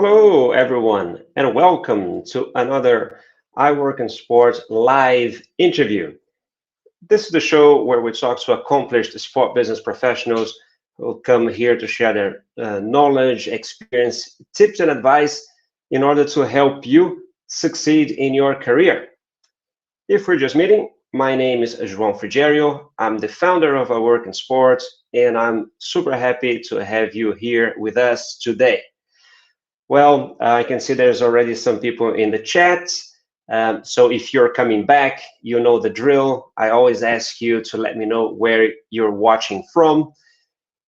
Hello, everyone, and welcome to another I Work in Sports live interview. This is the show where we talk to accomplished sport business professionals who come here to share their knowledge, experience, tips, and advice in order to help you succeed in your career. If we're just meeting, my name is João Frigerio. I'm the founder of I Work in Sports, and I'm super happy to have you here with us today. Well, I can see there's already some people in the chat. So if you're coming back, you know the drill. I always ask you to let me know where you're watching from.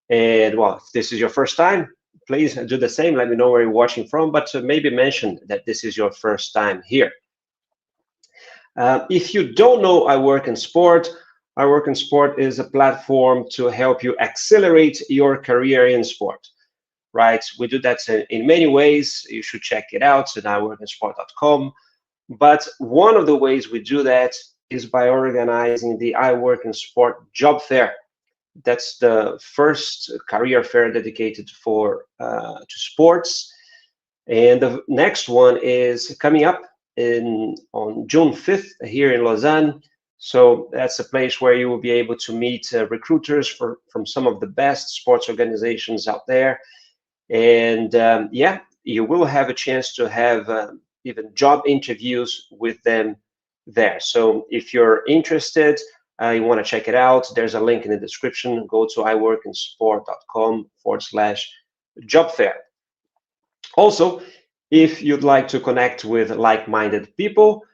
And well, if this is your first time, please do the same. Let me know where you're watching from, but maybe mention that this is your first time here. If you don't know I Work in Sport, I Work in Sport is a platform to help you accelerate your career in sport. Right, we do that in many ways. You should check it out at iworkinsport.com. But one of the ways we do that is by organizing the I Work in Sport job fair. That's the first career fair dedicated to sports, and the next one is coming up on June 5th here in Lausanne. So that's a place where you will be able to meet recruiters from some of the best sports organizations out there. And yeah, you will have a chance to have even job interviews with them there. So if you're interested, you want to check it out, there's a link in the description. Go to iworkinsport.com/job fair. Also, if you'd like to connect with like-minded people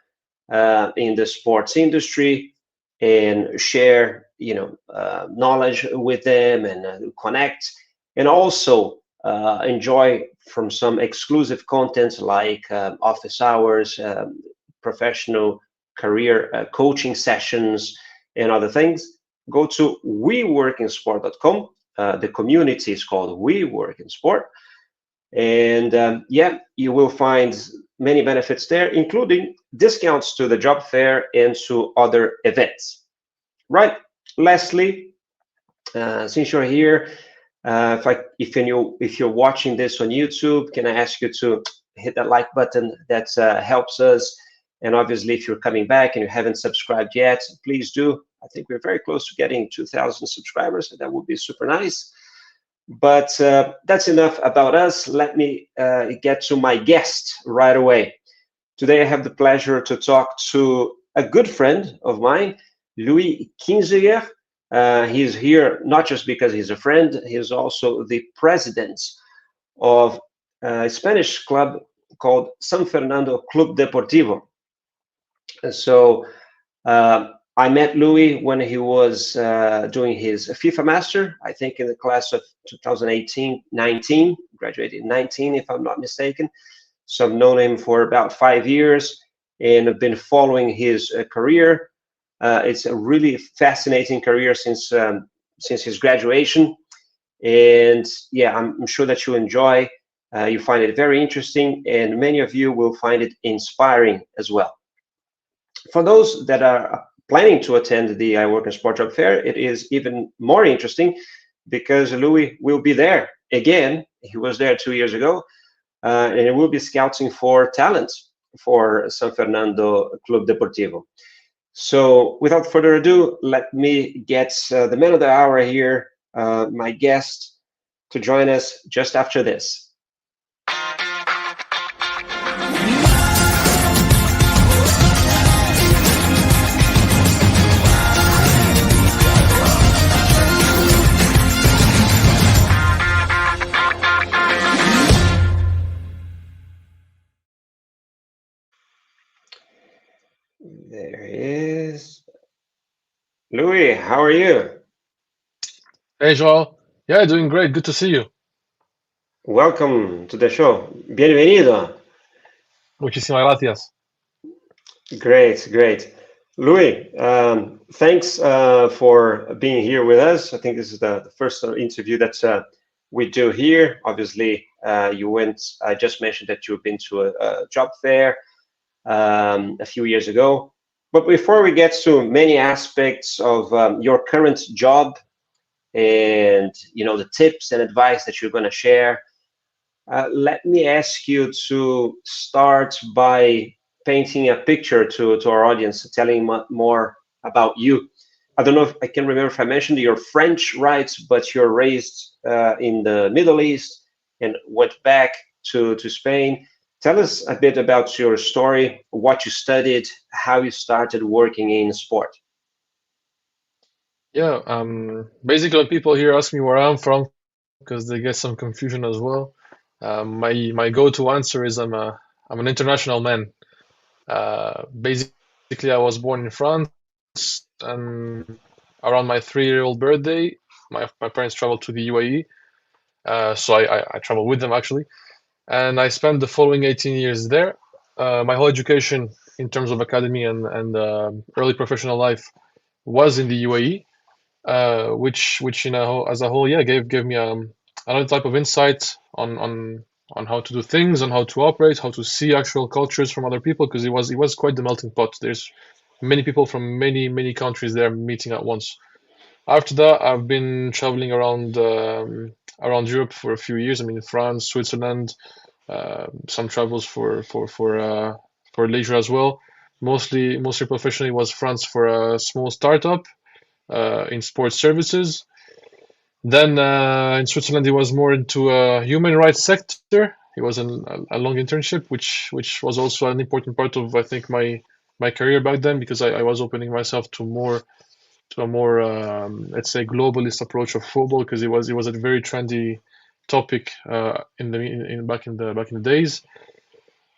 in the sports industry and share, knowledge with them and connect, and also enjoy from some exclusive content like office hours, professional career coaching sessions, and other things, go to weworkinsport.com. The community is called We Work in Sport. And yeah, you will find many benefits there, including discounts to the job fair and to other events. Right, lastly, since you're here, if you're watching this on YouTube, can I ask you to hit that like button? That helps us. And obviously, if you're coming back and you haven't subscribed yet, please do. I think we're very close to getting 2,000 subscribers, so that would be super nice. But that's enough about us. Let me get to my guest right away. Today, I have the pleasure to talk to a good friend of mine, Louis Kinziger. He's here not just because he's a friend, he's also the president of a Spanish club called San Fernando Deportivo. And so I met Louis when he was doing his FIFA Master, I think in the class of 2018-19, graduated in 19 if I'm not mistaken. So I've known him for about 5 years and have been following his career. It's a really fascinating career since his graduation, and yeah, I'm sure that you enjoy. You find it very interesting, and many of you will find it inspiring as well. For those that are planning to attend the I Work in Sport Job Fair, it is even more interesting because Louis will be there again. He was there 2 years ago, and he will be scouting for talent for San Fernando Club Deportivo. So without further ado, let me get the man of the hour here, my guest, to join us just after this. There he is. Louis, how are you? Hey, Joel. Yeah, doing great. Good to see you. Welcome to the show. Bienvenido. Muchísimas gracias. Great, great. Louis, thanks for being here with us. I think this is the first interview that we do here. Obviously, I just mentioned that you've been to a job fair a few years ago. But before we get to many aspects of your current job and the tips and advice that you're going to share, let me ask you to start by painting a picture to our audience, telling more about you. I don't know if I can remember if I mentioned you're French, right? But you're raised in the Middle East and went back to Spain. Tell us a bit about your story, what you studied, how you started working in sport. Yeah, basically when people here ask me where I'm from, because they get some confusion as well. My go-to answer is I'm an international man. Basically, I was born in France, and around my 3-year-old birthday, my parents traveled to the UAE. So I traveled with them actually, and I spent the following 18 years there. My whole education in terms of academy and early professional life was in the UAE, which as a whole, yeah, gave me another type of insight on how to do things, on how to operate, how to see actual cultures from other people, because it was quite the melting pot. There's many people from many countries there meeting at once. After that, I've been traveling around Europe for a few years. I mean, France, Switzerland, some travels for leisure as well. Mostly professionally was France for a small startup in sports services. Then in Switzerland, he was more into a human rights sector. It was a long internship, which was also an important part of I think my career back then because I was opening myself to a more let's say globalist approach of football because it was a very trendy topic in the in back in the days.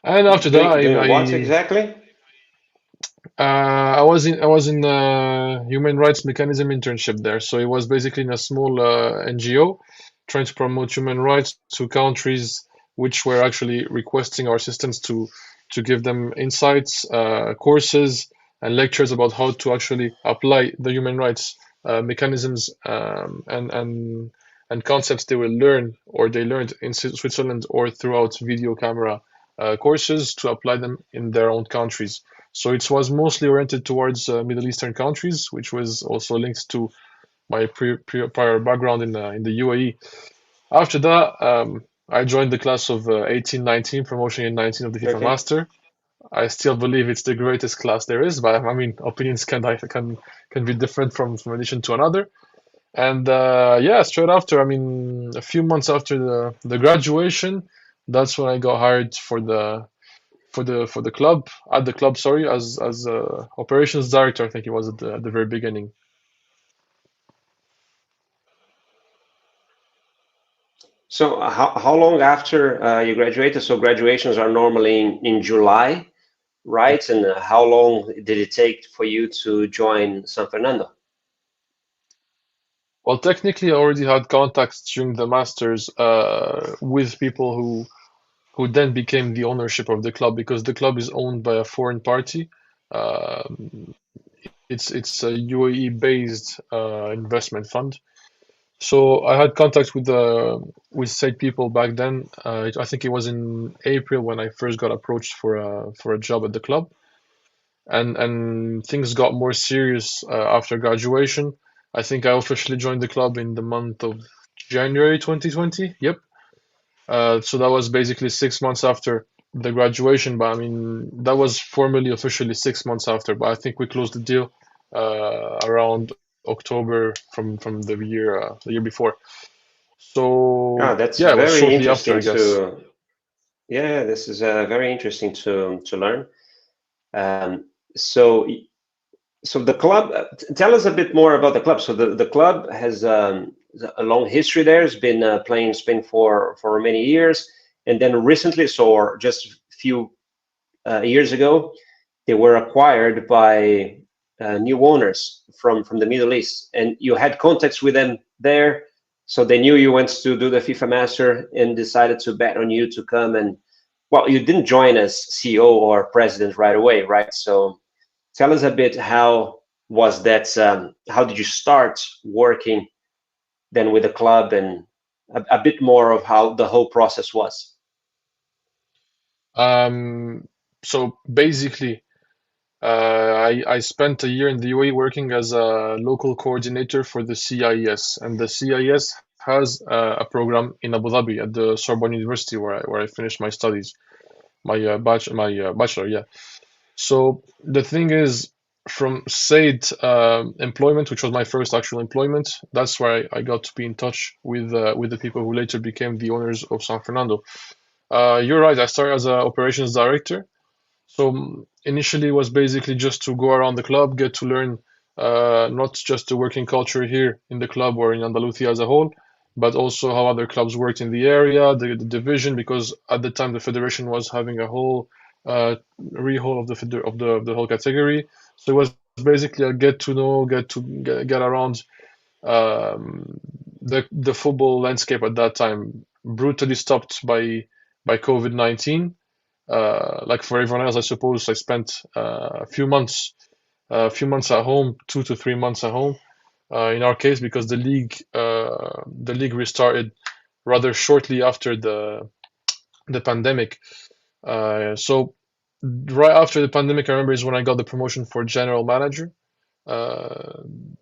And after that, Doing what exactly? I was in human rights mechanism internship there. So it was basically in a small NGO trying to promote human rights to countries which were actually requesting our assistance to give them insights, courses, and lectures about how to actually apply the human rights mechanisms and concepts they will learn or they learned in Switzerland or throughout video camera courses to apply them in their own countries. So it was mostly oriented towards Middle Eastern countries, which was also linked to my prior background in the UAE. After that, I joined the class of 18-19, promotion in 19 of the FIFA Okay. Master. I still believe it's the greatest class there is, but I mean, opinions can be different from an edition to another. And yeah, straight after, I mean, a few months after the graduation, that's when I got hired for the club at the club, sorry, as operations director. I think it was at the very beginning. So how long after you graduated? So graduations are normally in July, right? And how long did it take for you to join San Fernando? Well, technically, I already had contacts during the masters with people who then became the ownership of the club because the club is owned by a foreign party. Um, it's a UAE based investment fund. So I had contact with said people back then. I think it was in April when I first got approached for a job at the club, and things got more serious after graduation. I think I officially joined the club in the month of January 2020. Yep. So that was basically 6 months after the graduation, but I mean that was formally officially 6 months after. But I think we closed the deal around October from the year before. Ah, So that's yeah, it was very shortly after, interesting I guess. to, yeah, this is very interesting to learn. Um, so so the club, tell us a bit more about the club. So the club has a long history there. It's been playing in Spain for many years, and then recently, so or just a few years ago, they were acquired by new owners from the Middle East, and you had contacts with them there, so they knew you went to do the FIFA Master and decided to bet on you to come and, well, you didn't join as CEO or president right away, right? So tell us a bit how was that? How did you start working then with the club, and a bit more of how the whole process was? Um, so basically, I spent a year in the UAE working as a local coordinator for the CIS, and the CIS has a program in Abu Dhabi at the Sorbonne University where I finished my studies, my bachelor, yeah. So the thing is, from S.A.D employment, which was my first actual employment, that's where I got to be in touch with the people who later became the owners of San Fernando. You're right, I started as an operations director. So initially it was basically just to go around the club, get to learn not just the working culture here in the club or in Andalusia as a whole, but also how other clubs worked in the area, the division, because at the time the federation was having a whole rehaul of the whole category. So it was basically a get to know, get around the football landscape at that time, brutally stopped by COVID-19. Like for everyone else, I suppose I spent a few months at home, 2 to 3 months at home. In our case, because the league restarted rather shortly after the pandemic. So right after the pandemic, I remember is when I got the promotion for general manager.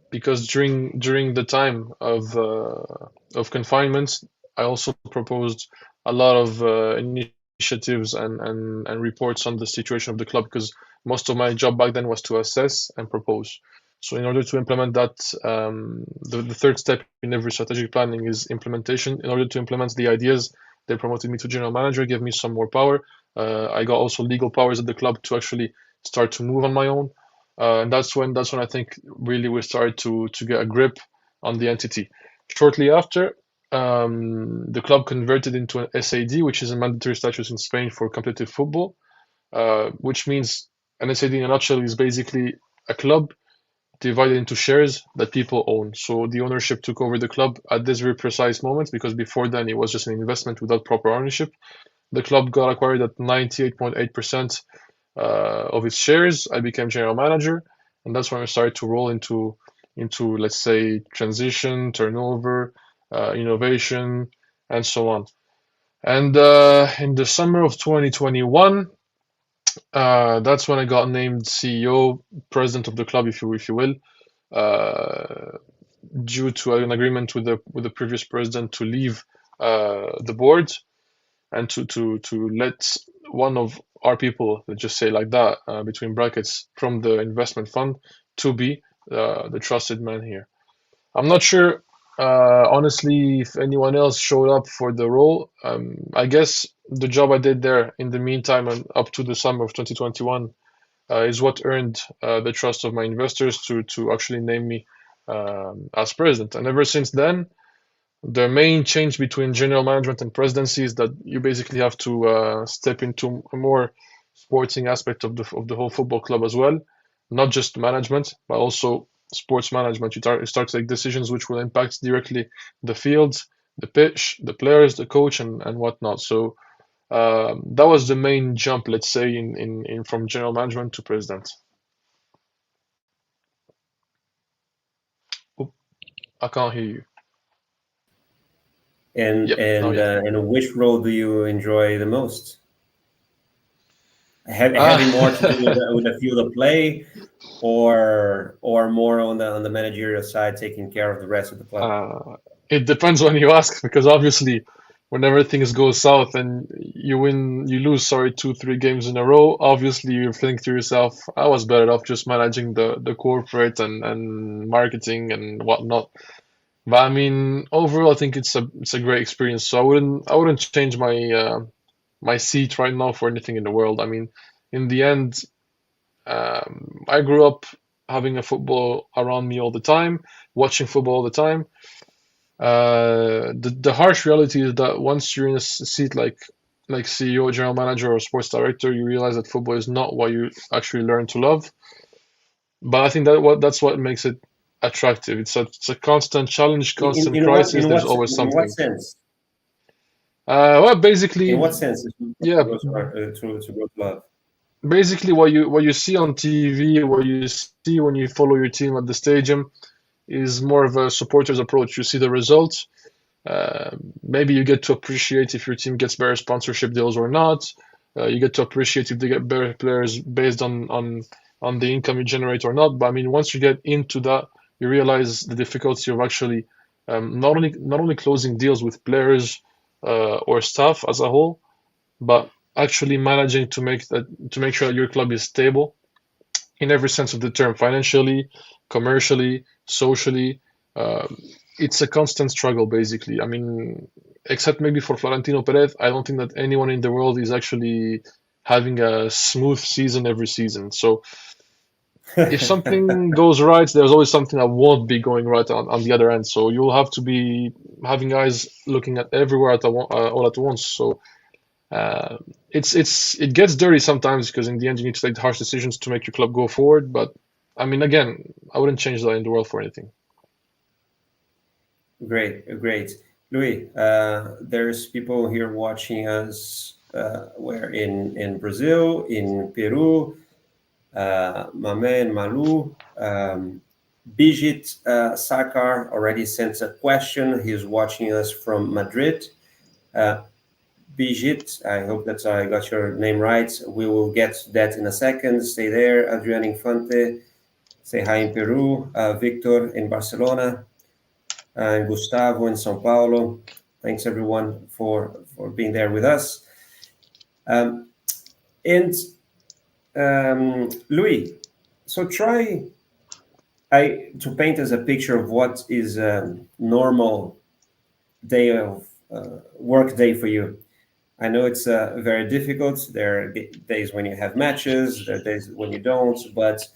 Because during the time of confinement, I also proposed a lot of initiatives and reports on the situation of the club, because most of my job back then was to assess and propose. So in order to implement that, the third step in every strategic planning is implementation. In order to implement the ideas, they promoted me to general manager, gave me some more power. I got also legal powers at the club to actually start to move on my own. And that's when I think really we started to get a grip on the entity. Shortly after, the club converted into an S.A.D, which is a mandatory status in Spain for competitive football, which means an S.A.D in a nutshell is basically a club divided into shares that people own. So the ownership took over the club at this very precise moment, because before then it was just an investment without proper ownership. The club got acquired at 98.8% of its shares. I became general manager, and that's when I started to roll into let's say transition, turnover, innovation, and so on. And in the summer of 2021, that's when I got named CEO, president of the club, if you will, due to an agreement with the previous president to leave the board and to let one of our people, let's just say like that, between brackets, from the investment fund, to be the trusted man here. I'm not sure, honestly, if anyone else showed up for the role. I guess the job I did there in the meantime and up to the summer of 2021 is what earned the trust of my investors to actually name me as president. And ever since then, the main change between general management and presidency is that you basically have to step into a more sporting aspect of the whole football club as well, not just management, but also sports management. You start to take decisions which will impact directly the fields, the pitch, the players, the coach, and whatnot. So that was the main jump, let's say, in from general management to president. Oop, I can't hear you. And Yep, now and yeah. and which role do you enjoy the most? Having more to do with the field of play, or more on the managerial side, taking care of the rest of the club? It depends when you ask, because obviously, whenever things go south and you lose, sorry, 2, 3 games in a row, obviously you think to yourself, I was better off just managing the corporate and marketing and whatnot. But I mean, overall, I think it's a great experience. So I wouldn't change my seat right now for anything in the world. I mean, in the end, I grew up having a football around me all the time, watching football all the time. The harsh reality is that once you're in a seat like CEO, general manager, or sports director, you realize that football is not what you actually learn to love. But I think that's what makes it attractive. It's a constant challenge, constant crisis. There's always in what something. sense? Well, In basically, what sense is yeah, to grow love? basically what you see on TV, what you see when you follow your team at the stadium, is more of a supporter's approach. You see the results. Maybe you get to appreciate if your team gets better sponsorship deals or not. You get to appreciate if they get better players based on the income you generate or not. But I mean, once you get into that, you realize the difficulty of actually not only closing deals with players or staff as a whole, but actually managing to make sure that your club is stable in every sense of the term, financially, commercially, socially. It's a constant struggle, basically. I mean, except maybe for Florentino Perez, I don't think that anyone in the world is actually having a smooth season every season. So if something goes right, there's always something that won't be going right on the other end. So you'll have to be having eyes looking at everywhere all at once. So it gets dirty sometimes because in the end you need to take harsh decisions to make your club go forward. But I mean, again, I wouldn't change that in the world for anything. Great, great. Louis, there's people here watching us. We're in Brazil, in Peru, Mamen, Malu, Bijit Sakar already sent a question. He's watching us from Madrid. Bijit, I hope that I got your name right. We will get to that in a second. Stay there. Adrian Infante, say hi in Peru. Victor in Barcelona. And Gustavo in Sao Paulo. Thanks everyone for being there with us. Louis, so try to paint us a picture of what is a normal day of work day for you. I know it's very difficult. There are days when you have matches, there are days when you don't, but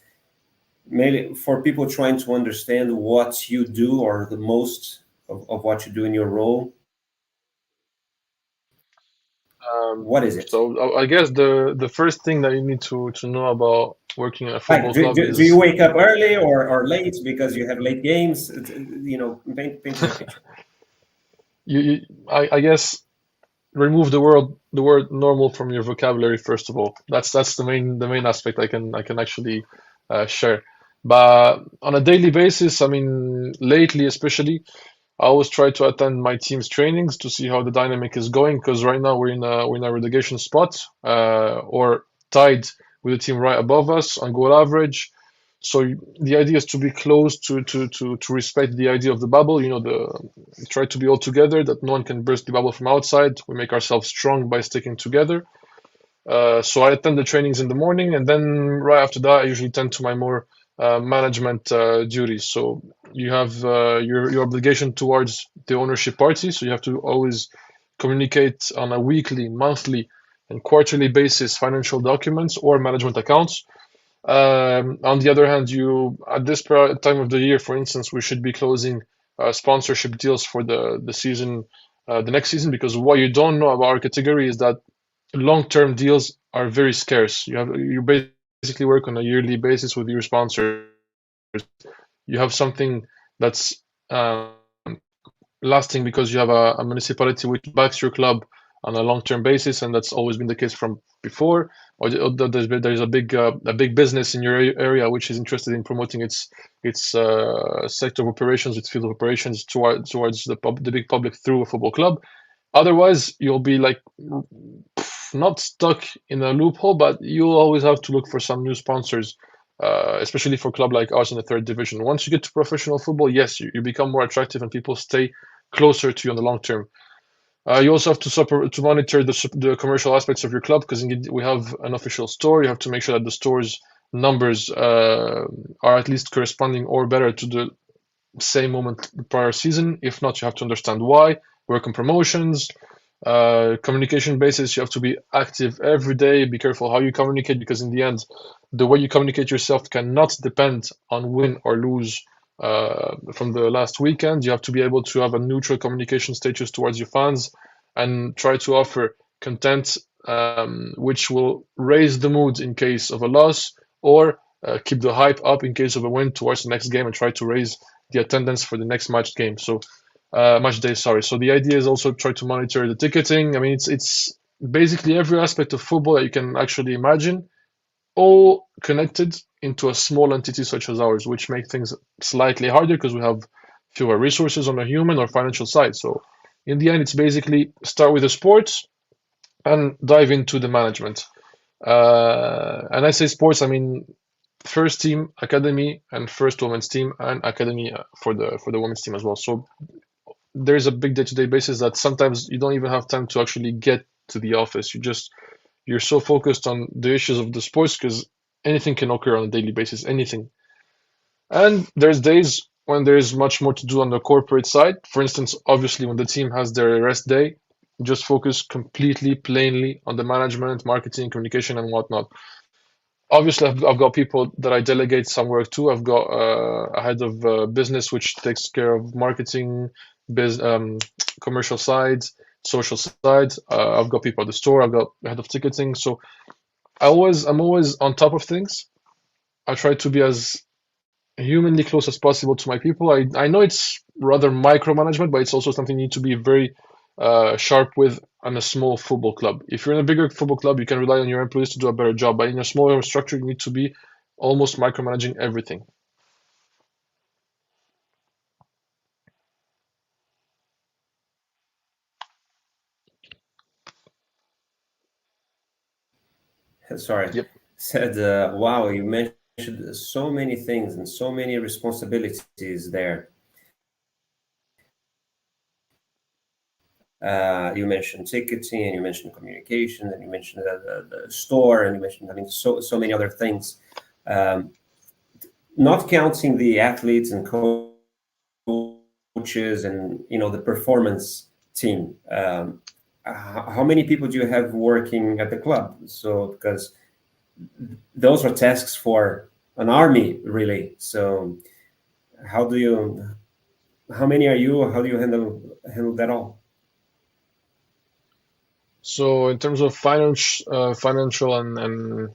maybe for people trying to understand what you do or the most of what you do in your role, what is it? So I guess the first thing that you need to know about working in a football club is... Do you wake up early or late because you have late games? Paint the picture. I guess remove the word normal from your vocabulary first of all. That's the main aspect I can actually share. But on a daily basis, I mean, lately especially, I always try to attend my team's trainings to see how the dynamic is going. Because right now we're in a relegation spot, or tied with the team right above us on goal average. So the idea is to be close to respect the idea of the bubble. Try to be all together, that no one can burst the bubble from outside. We make ourselves strong by sticking together. So I attend the trainings in the morning, and then right after that, I usually tend to my more management duties. So you have your obligation towards the ownership party. So you have to always communicate on a weekly, monthly, and quarterly basis financial documents or management accounts. On the other hand, at this time of the year, for instance, we should be closing sponsorship deals for the season, the next season, because what you don't know about our category is that long-term deals are very scarce. You basically work on a yearly basis with your sponsors. You have something that's lasting because you have a municipality which backs your club on a long-term basis, and that's always been the case from before. Or there's a big business in your area which is interested in promoting its sector of operations, its field of operations towards the big public through a football club. Otherwise, you'll be like not stuck in a loophole, but you'll always have to look for some new sponsors, especially for a club like ours in the third division. Once you get to professional football, yes, you become more attractive and people stay closer to you on the long term. You also have to monitor the commercial aspects of your club, because we have an official store. You have to make sure that the store's numbers are at least corresponding or better to the same moment the prior season. If not, you have to understand why. Work on promotions, communication basis. You have to be active every day. Be careful how you communicate, because in the end, the way you communicate yourself cannot depend on win or lose from the last weekend. You have to be able to have a neutral communication status towards your fans and try to offer content which will raise the mood in case of a loss, or keep the hype up in case of a win towards the next game, and try to raise the attendance for the next match day. Sorry. So the idea is also try to monitor the ticketing. I mean, it's basically every aspect of football that you can actually imagine, all connected into a small entity such as ours, which make things slightly harder because we have fewer resources on the human or financial side. So in the end, it's basically start with the sports and dive into the management. And I say sports, I mean first team, academy, and first women's team, and academy for the women's team as well. So there's a big day-to-day basis that sometimes you don't even have time to actually get to the office. You're so focused on the issues of the sports because anything can occur on a daily basis, anything. And there's days when there's much more to do on the corporate side. For instance, obviously, when the team has their rest day, just focus completely, plainly on the management, marketing, communication, and whatnot. Obviously, I've got people that I delegate some work to. I've got a head of business which takes care of marketing, commercial sides, social sides. I've got people at the store. I've got a head of ticketing. So I'm always on top of things. I try to be as humanly close as possible to my people. I know it's rather micromanagement, but it's also something you need to be very sharp with on a small football club. If you're in a bigger football club, you can rely on your employees to do a better job. But in a smaller structure, you need to be almost micromanaging everything. Sorry. Yep. Said, wow, you mentioned so many things and so many responsibilities there. You mentioned ticketing, and you mentioned communication, and you mentioned the store, and you mentioned, I mean, so many other things. Not counting the athletes and coaches and the performance team. How many people do you have working at the club? So because those are tasks for an army, really. So how many are you? How do you handle that all? So in terms of financial and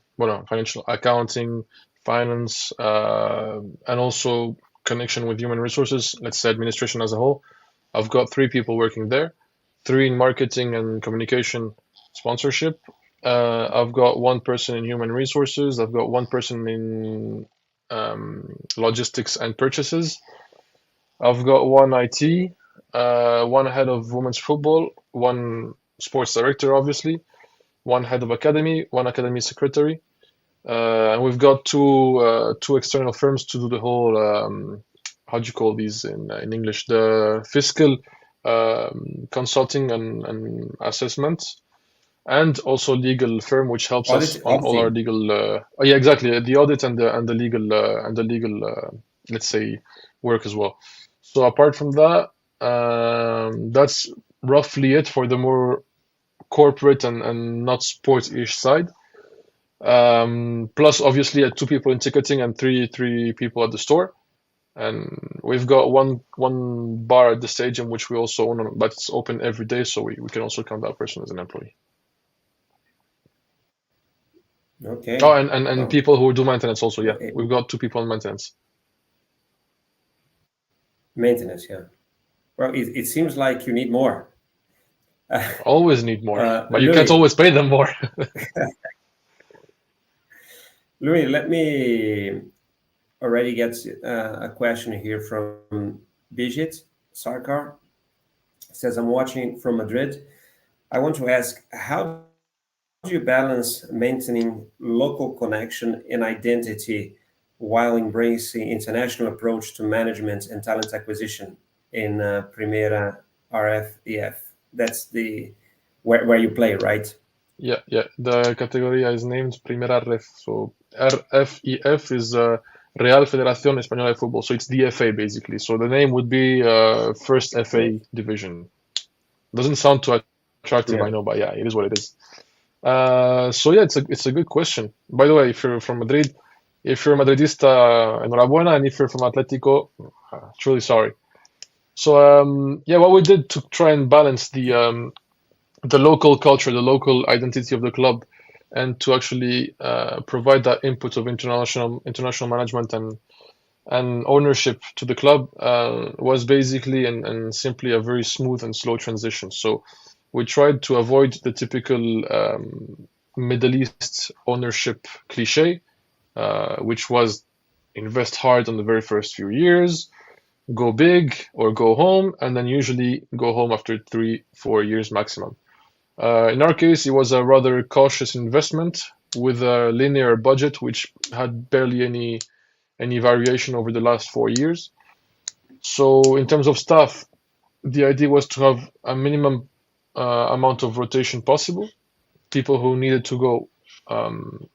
financial accounting, finance, and also connection with human resources, let's say administration as a whole, I've got 3 people working there, 3 in marketing and communication sponsorship. I've got 1 person in human resources. I've got 1 person in logistics and purchases. I've got 1 IT, 1 head of women's football, 1 sports director, obviously, 1 head of academy, 1 academy secretary, and we've got two external firms to do the whole how do you call these in English, the fiscal consulting and assessment, and also legal firm which helps us on all our legal yeah, exactly, the audit and the legal let's say work as well. So apart from that, that's roughly it for the more corporate and not sports-ish side. Plus, obviously, 2 people in ticketing and three people at the store. And we've got one bar at the stadium, which we also own, but it's open every day, so we can also count that person as an employee. Okay. Oh, and people who do maintenance also, yeah. We've got 2 people on maintenance. Maintenance, yeah. Well, it seems like you need more. Always need more, but you can't always pay them more. Louis, let me already get a question here from Bijit Sarkar. It says, I'm watching from Madrid. I want to ask, how do you balance maintaining local connection and identity while embracing international approach to management and talent acquisition in Primera RFEF? That's the where you play, right? Yeah. The category is named Primera Ref. So RFEF is Real Federación Española de Fútbol. So it's the FA basically. So the name would be First FA Division. Doesn't sound too attractive, yeah. I know, but yeah, it is what it is. So yeah, it's a good question. By the way, if you're from Madrid, if you're a Madridista, enhorabuena, and if you're from Atletico, truly sorry. So yeah, what we did to try and balance the local culture, the local identity of the club, and to actually provide that input of international management and ownership to the club was basically and simply a very smooth and slow transition. So we tried to avoid the typical Middle East ownership cliche, which was invest hard on the very first few years, go big or go home, and then usually go home after 3-4 years maximum. In our case, it was a rather cautious investment with a linear budget, which had barely any variation over the last 4 years. So in terms of staff, the idea was to have a minimum amount of rotation possible. People who needed to go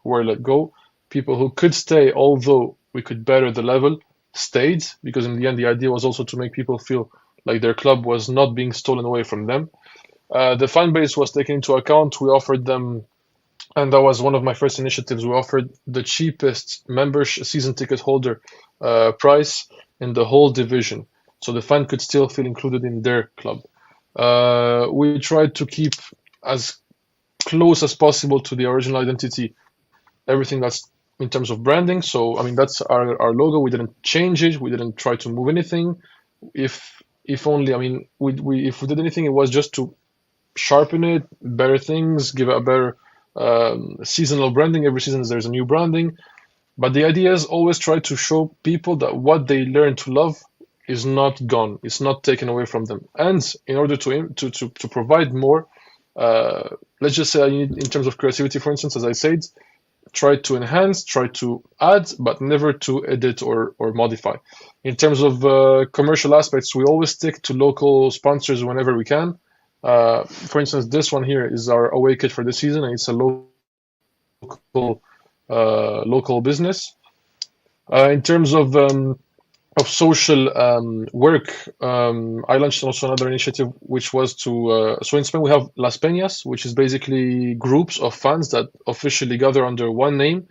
were let go. People who could stay, although we could better the level, stayed, because in the end, the idea was also to make people feel like their club was not being stolen away from them. The fan base was taken into account. We offered them, and that was one of my first initiatives. We offered the cheapest membership season ticket holder price in the whole division, so the fan could still feel included in their club. We tried to keep as close as possible to the original identity, everything that's in terms of branding. So I mean that's our logo. We didn't change it. We didn't try to move anything. If only, I mean, if we did anything, it was just to sharpen it, better things, give it a better seasonal branding. Every season there's a new branding. But the idea is always try to show people that what they learn to love is not gone. It's not taken away from them. And in order to provide more, let's just say in terms of creativity, for instance, as I said, try to enhance, try to add, but never to edit or modify. In terms of commercial aspects, we always stick to local sponsors whenever we can. For instance, this one here is our away kit for this season, and it's a local business. In terms of social work, I launched also another initiative, which was to so in Spain we have Las Peñas, which is basically groups of fans that officially gather under one name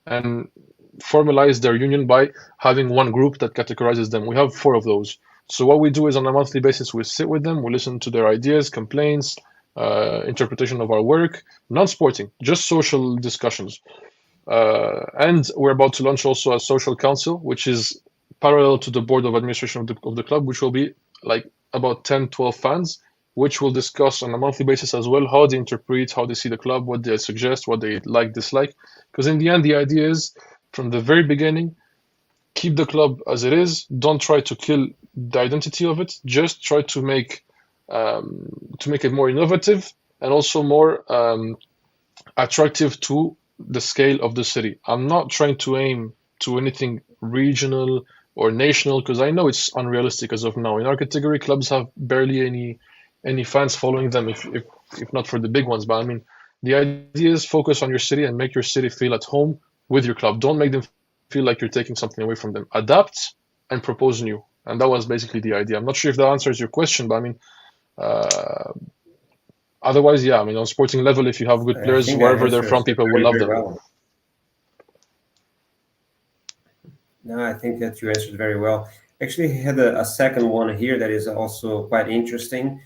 and formalize their union by having one group that categorizes them. We have 4 of those. So what we do is on a monthly basis, we sit with them, we listen to their ideas, complaints, interpretation of our work, non-sporting, just social discussions. And we're about to launch also a social council, which is parallel to the board of administration of the club, which will be like about 10, 12 fans, which will discuss on a monthly basis as well how they interpret, how they see the club, what they suggest, what they like, dislike. Because in the end, the idea is from the very beginning, keep the club as it is. Don't try to kill the identity of it. Just try to make it more innovative and also more attractive to the scale of the city. I'm not trying to aim to anything regional or national because I know it's unrealistic as of now. In our category, clubs have barely any fans following them, if not for the big ones. But I mean, the idea is focus on your city and make your city feel at home with your club. Don't make them feel like you're taking something away from them. Adapt and propose new. And that was basically the idea. I'm not sure if that answers your question, but I mean, otherwise, yeah, I mean, on sporting level, if you have good players, wherever they're from, people will love them. Well. No, I think that you answered very well. Actually, I had a second one here that is also quite interesting.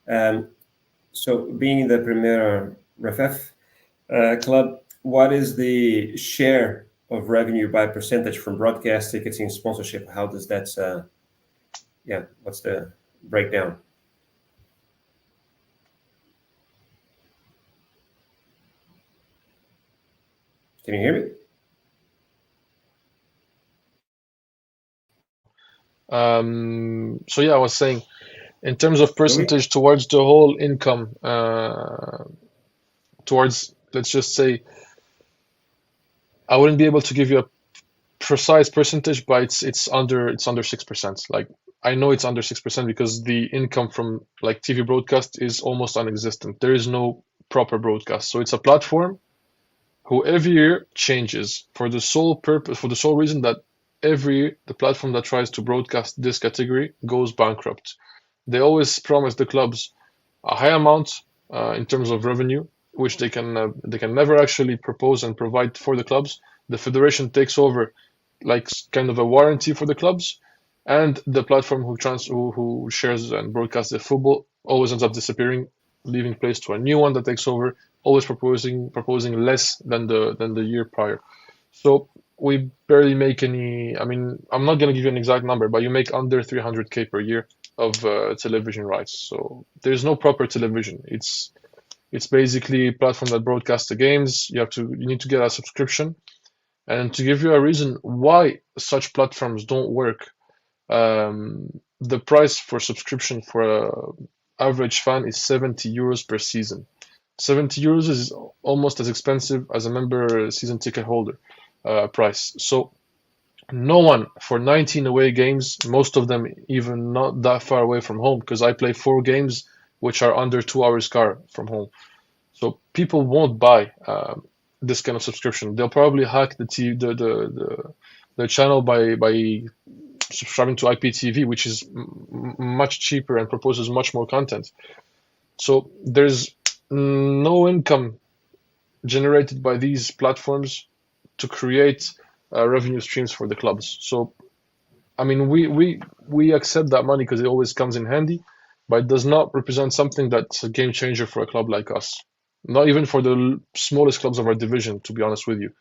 So being the Primera Federación club, what is the share of revenue by percentage from broadcast, ticketing, sponsorship? How does that, what's the breakdown? Can you hear me? So yeah, I was saying, in terms of percentage towards the whole income, towards, let's just say, I wouldn't be able to give you a precise percentage, but it's under 6%. Like I know it's under 6% because the income from like TV broadcast is almost non-existent. There is no proper broadcast, so it's a platform who every year changes for the sole reason that every year the platform that tries to broadcast this category goes bankrupt. They always promise the clubs a high amount in terms of revenue, which they can never actually propose and provide for the clubs. The federation takes over like kind of a warranty for the clubs, and the platform who shares and broadcasts the football always ends up disappearing, leaving place to a new one that takes over, always proposing less than the year prior. So we barely make any. I mean, I'm not gonna give you an exact number, but you make under 300K per year of television rights. So there's no proper television. It's basically a platform that broadcasts the games. You need to get a subscription. And to give you a reason why such platforms don't work, the price for subscription for an average fan is 70 euros per season. 70 euros is almost as expensive as a member season ticket holder price. So No one for 19 away games, most of them even not that far away from home, because I play 4 games which are under 2 hours car from home. So people won't buy this kind of subscription. They'll probably hack the channel by subscribing to IPTV, which is much cheaper and proposes much more content. So there's no income generated by these platforms to create revenue streams for the clubs. So, I mean, we accept that money because it always comes in handy, but it does not represent something that's a game changer for a club like us. Not even for the smallest clubs of our division, to be honest with you.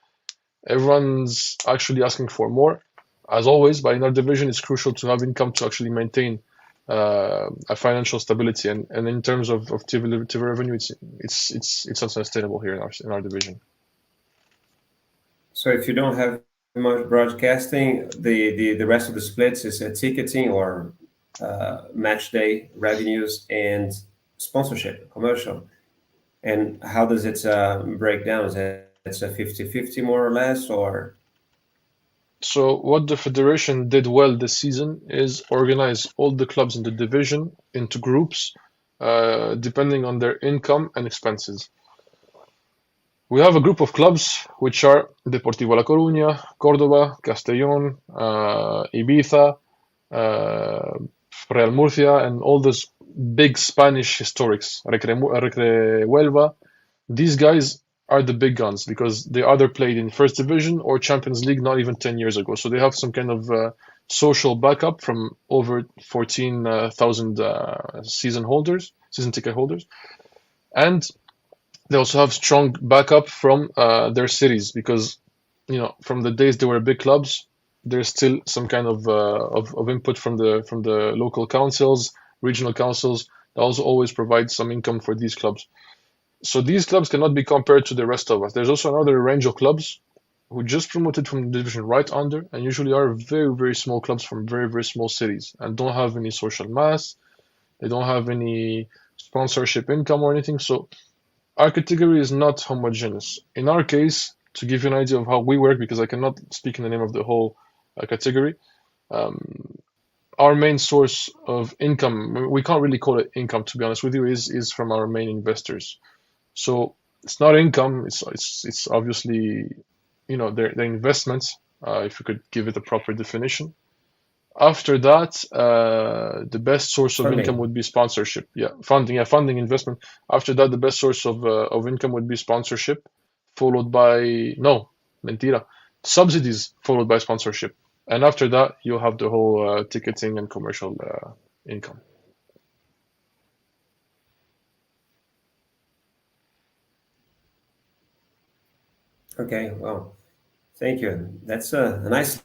Everyone's actually asking for more, as always, but in our division, it's crucial to have income to actually maintain a financial stability. And in terms of TV revenue, it's unsustainable here in our division. So if you don't have much broadcasting, the rest of the splits is ticketing or match day revenues and sponsorship, commercial. And how does it break down? Is it's a 50-50 more or less, or? So what the federation did well this season is organize all the clubs in the division into groups, depending on their income and expenses. We have a group of clubs which are Deportivo La Coruña, Córdoba, Castellón, Ibiza, Real Murcia, and all those big Spanish historics, Recre Huelva. These guys are the big guns because they either played in First Division or Champions League not even 10 years ago. So they have some kind of social backup from over 14,000 season ticket holders. And they also have strong backup from their cities because, from the days they were big clubs, there's still some kind of input from the local councils, regional councils. That also always provide some income for these clubs. So these clubs cannot be compared to the rest of us. There's also another range of clubs who just promoted from the division right under and usually are very, very small clubs from very, very small cities and don't have any social mass. They don't have any sponsorship income or anything. So our category is not homogeneous. In our case, to give you an idea of how we work, because I cannot speak in the name of the whole category, our main source of income, we can't really call it income, to be honest with you, is from our main investors. So it's not income, it's obviously, their investments, if you could give it a proper definition. After that, the best source of income would be sponsorship. Funding, investment. After that, the best source of income would be sponsorship, followed by, mentira, subsidies, followed by sponsorship. And after that, you'll have the whole ticketing and commercial income. Okay, well, thank you. That's a nice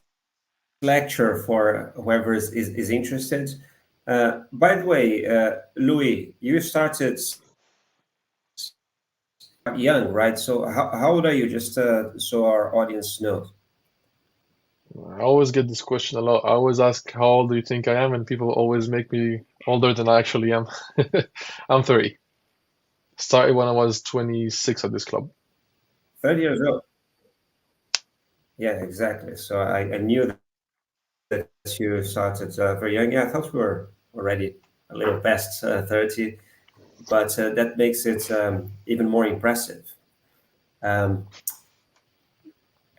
lecture for whoever is interested. By the way, Louis, you started young, right? So how old are you? Just so our audience knows. I always get this question a lot. I always ask, how old do you think I am? And people always make me older than I actually am. I'm 30. Started when I was 26 at this club. 30 years old. Yeah, exactly. So I knew that you started very young. Yeah, I thought we were already a little past 30, but that makes it even more impressive.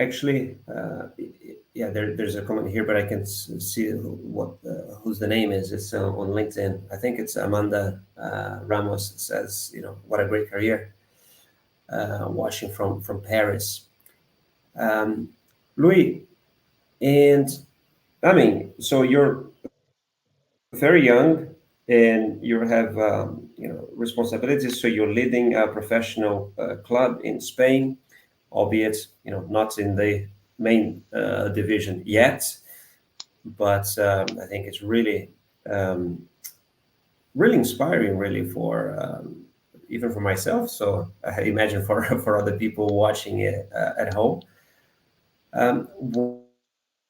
Actually, there's a comment here, but I can see whose the name is. It's on LinkedIn. I think it's Amanda Ramos. It says, what a great career, watching from Paris. Louis, and I mean, so you're very young and you have responsibilities. So you're leading a professional club in Spain, albeit not in the main division yet, but I think it's really really inspiring, really, for even for myself. So I imagine for other people watching it at home.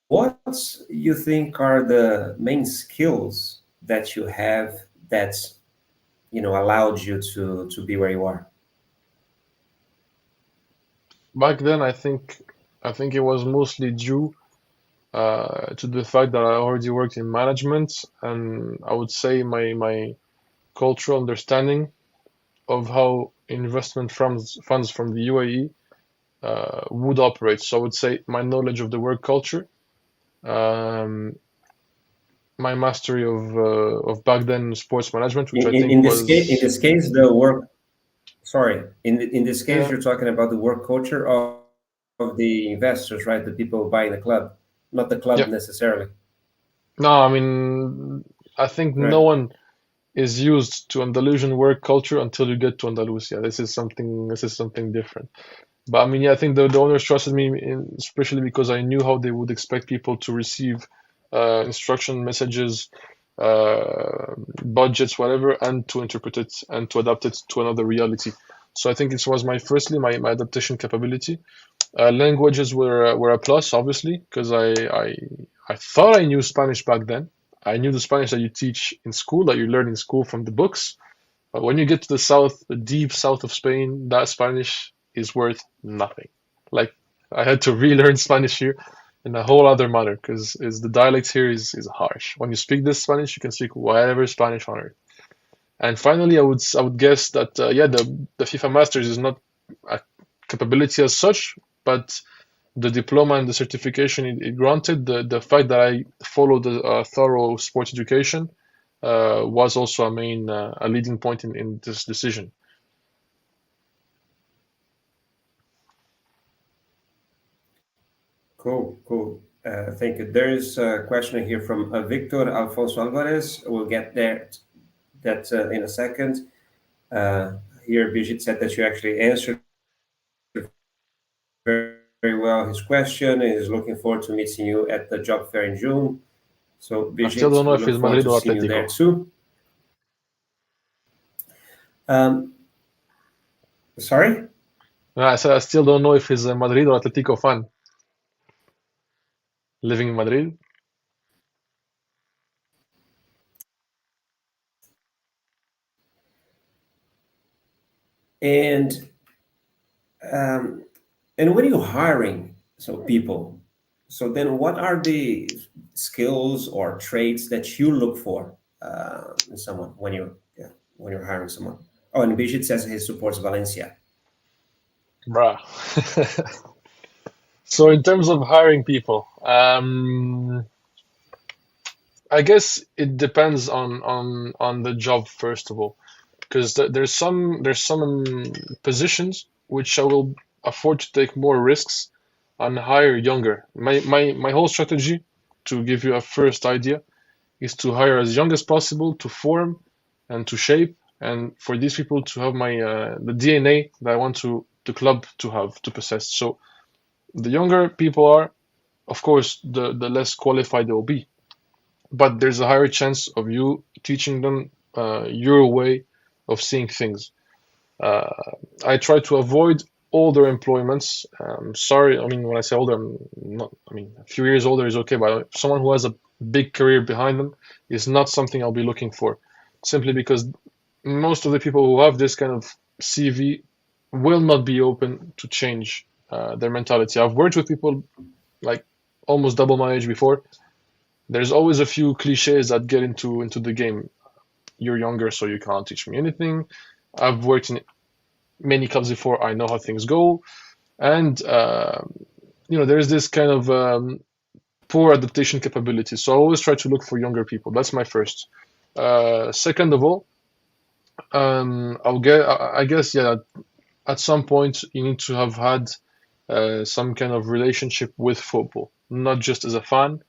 What you think are the main skills that you have that allowed you to be where you are? Back then, I think it was mostly due to the fact that I already worked in management, and I would say my cultural understanding of how investment funds from the UAE would operate. So I would say my knowledge of the work culture, um, my mastery of back then sports management, which I think in was this case, the work. Sorry, in this case, yeah. you're talking about the work culture of the investors, right? The people buying the club, not the club Yeah. necessarily. No, I mean, I think no Right. one is used to Andalusian work culture until you get to Andalusia. This is something different. But I mean, yeah, I think the owners trusted me, especially because I knew how they would expect people to receive instruction messages, budgets, whatever, and to interpret it and to adapt it to another reality. So I think it was my adaptation capability. Languages were a plus, obviously, because I thought I knew Spanish back then. I knew the Spanish that you teach in school, that you learn in school from the books. But when you get to the south, the deep south of Spain, that Spanish is worth nothing. Like I had to relearn Spanish here in a whole other manner because the dialect here is harsh. When you speak this Spanish, you can speak whatever Spanish on earth. And finally, I would guess that yeah, the FIFA Masters is not a capability as such, but the diploma and the certification it granted, the fact that I followed a thorough sports education was also a leading point in this decision. Cool, cool. Thank you. There is a question here from Victor Alfonso Alvarez. We'll get there that in a second. Here, Bijit said that you actually answered very, very well his question. He is looking forward to meeting you at the job fair in June. So, I still don't Bijit, know we if look it's forward Madrid to or seeing you there Atletico. too. Sorry? I said I still don't know if he's a Madrid or Atletico fan living in Madrid. And and when you're hiring people, so then what are the skills or traits that you look for in someone when you're hiring someone? Oh, and Bijit says he supports Valencia. Bruh. So in terms of hiring people, I guess it depends on the job first of all, because there's some positions which I will afford to take more risks and hire younger. My whole strategy, to give you a first idea, is to hire as young as possible to form and to shape, and for these people to have my the DNA that I want the club to possess. So the younger people are, of course, the less qualified they will be, but there's a higher chance of you teaching them your way of seeing things. Uh, I try to avoid older employments. Sorry, I mean when I say older, I'm not. I mean a few years older is okay, but someone who has a big career behind them is not something I'll be looking for, simply because most of the people who have this kind of CV will not be open to change their mentality. I've worked with people like almost double my age before. There's always a few cliches that get into the game. You're younger, so you can't teach me anything. I've worked in many clubs before. I know how things go, and there's this kind of poor adaptation capability. So I always try to look for younger people. That's my first. Second of all, I guess yeah. At some point, you need to have had some kind of relationship with football, not just as a fan,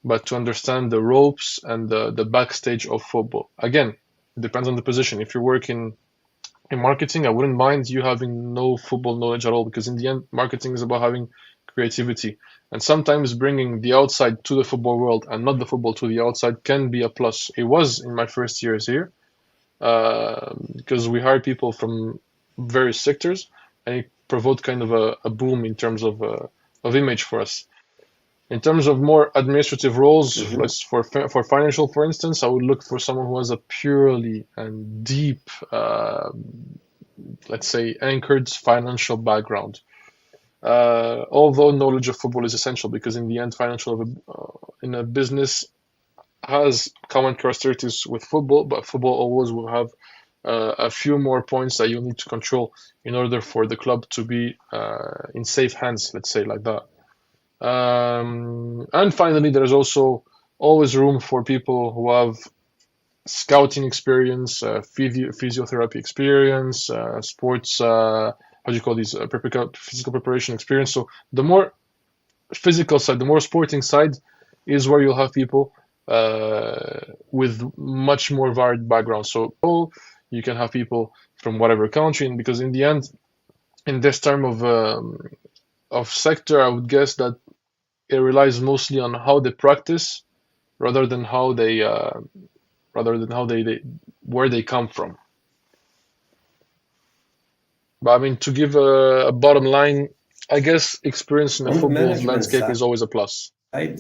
but to understand the ropes and the backstage of football. Again, it depends on the position. If you're working in marketing, I wouldn't mind you having no football knowledge at all, because in the end, marketing is about having creativity. And sometimes bringing the outside to the football world and not the football to the outside can be a plus. It was in my first years here, because we hired people from various sectors, and it provoked kind of a boom in terms of image for us. In terms of more administrative roles, for financial, for instance, I would look for someone who has a purely and deep, let's say, anchored financial background. Although knowledge of football is essential, because in the end, in a business has common characteristics with football, but football always will have a few more points that you need to control in order for the club to be in safe hands, let's say like that. And finally, there's also always room for people who have scouting experience, physiotherapy experience, sports, how do you call these, physical preparation experience. So the more physical side, the more sporting side is where you'll have people with much more varied backgrounds. So you can have people from whatever country, and because in the end, in this term of sector, I would guess that it relies mostly on how they practice rather than how they where they come from. But I mean, to give a bottom line, I guess experience in the On the football management landscape side, is always a plus. Yeah.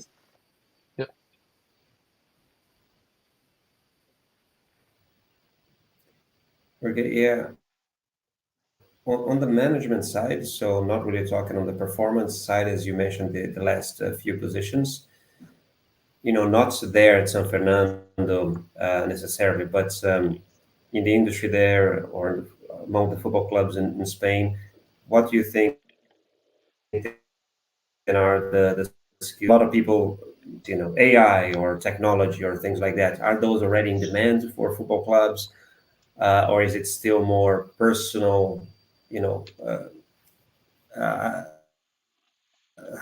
Okay, yeah. On the management side, so not really talking on the performance side, as you mentioned, the last few positions, not there at San Fernando necessarily, but in the industry there or among the football clubs in Spain, what do you think are the skills? A lot of people, AI or technology or things like that, are those already in demand for football clubs? Or is it still more personal, uh,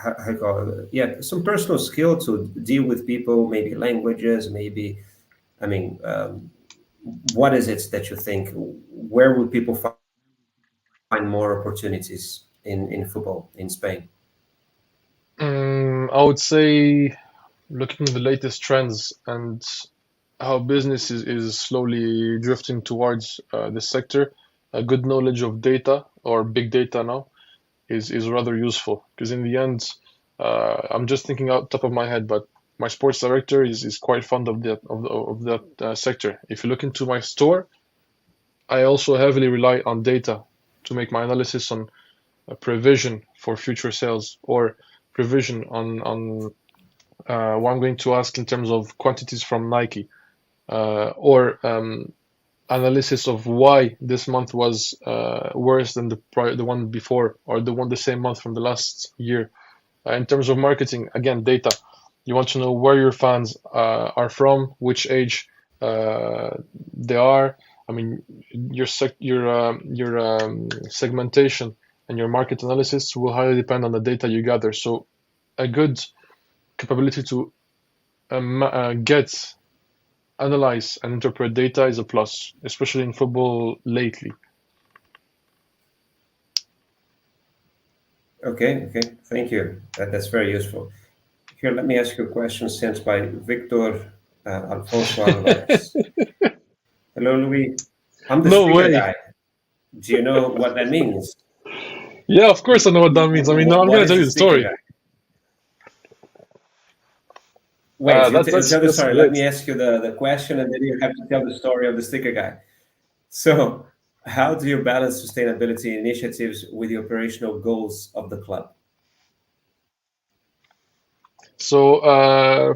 how you call it? Yeah, some personal skill to deal with people, maybe languages, maybe, I mean, what is it that you think? Where would people find more opportunities in football in Spain? I would say looking at the latest trends and how business is slowly drifting towards this sector, a good knowledge of data or big data now is rather useful, because in the end, I'm just thinking out top of my head, but my sports director is quite fond of that sector. If you look into my store, I also heavily rely on data to make my analysis on a provision for future sales, or provision on what I'm going to ask in terms of quantities from Nike, or analysis of why this month was worse than the one before, or the same month from the last year. In terms of marketing, again, data. You want to know where your fans are from, which age they are. I mean, your segmentation and your market analysis will highly depend on the data you gather. So a good capability to get, analyze, and interpret data is a plus, especially in football lately. Okay, thank you. That's very useful. Here, let me ask you a question sent by Victor Alfonso Alvarez. Hello, Louis. I'm the No sticker way. guy. Do you know what that means? Yeah, of course I know what that means. I mean, now I'm What going to is tell the you the sticker story. guy? Wait, you That's tell the story. Let great. me ask you the question, and then you have to tell the story of the sticker guy. So, how do you balance sustainability initiatives with the operational goals of the club? So,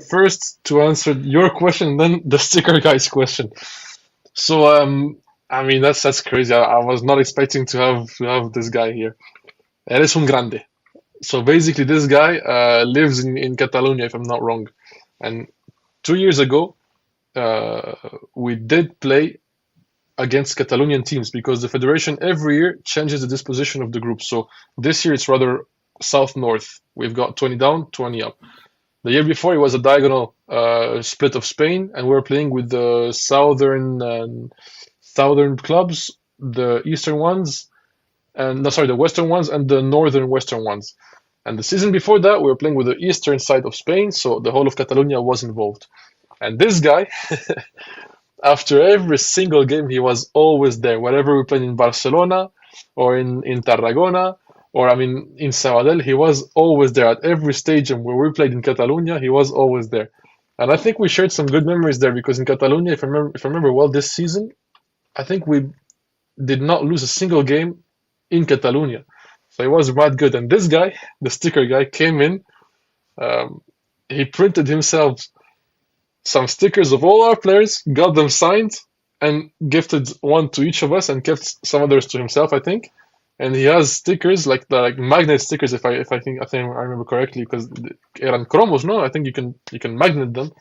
first to answer your question, then the sticker guy's question. So, I mean, that's crazy. I was not expecting to have this guy here. Eres un grande. So basically, this guy lives in Catalonia, if I'm not wrong. And 2 years ago, we did play against Catalonian teams, because the federation every year changes the disposition of the group. So this year it's rather south-north. We've got 20 down, 20 up. The year before it was a diagonal split of Spain, and we were playing with the southern clubs, the eastern ones, and no, sorry, the western ones and the northern western ones. And the season before that, we were playing with the eastern side of Spain, so the whole of Catalonia was involved. And this guy, after every single game, he was always there. Wherever we played in Barcelona or in Tarragona, or I mean in S.A.D, he was always there. At every stadium where we played in Catalonia, he was always there. And I think we shared some good memories there, because in Catalonia, if I remember well, this season, I think we did not lose a single game in Catalonia. So it was mad good. And this guy, the sticker guy, came in. He printed himself some stickers of all our players, got them signed, and gifted one to each of us, and kept some others to himself, I think. And he has stickers like magnet stickers, if I think I remember correctly, because eran cromos, no? I think you can magnet them.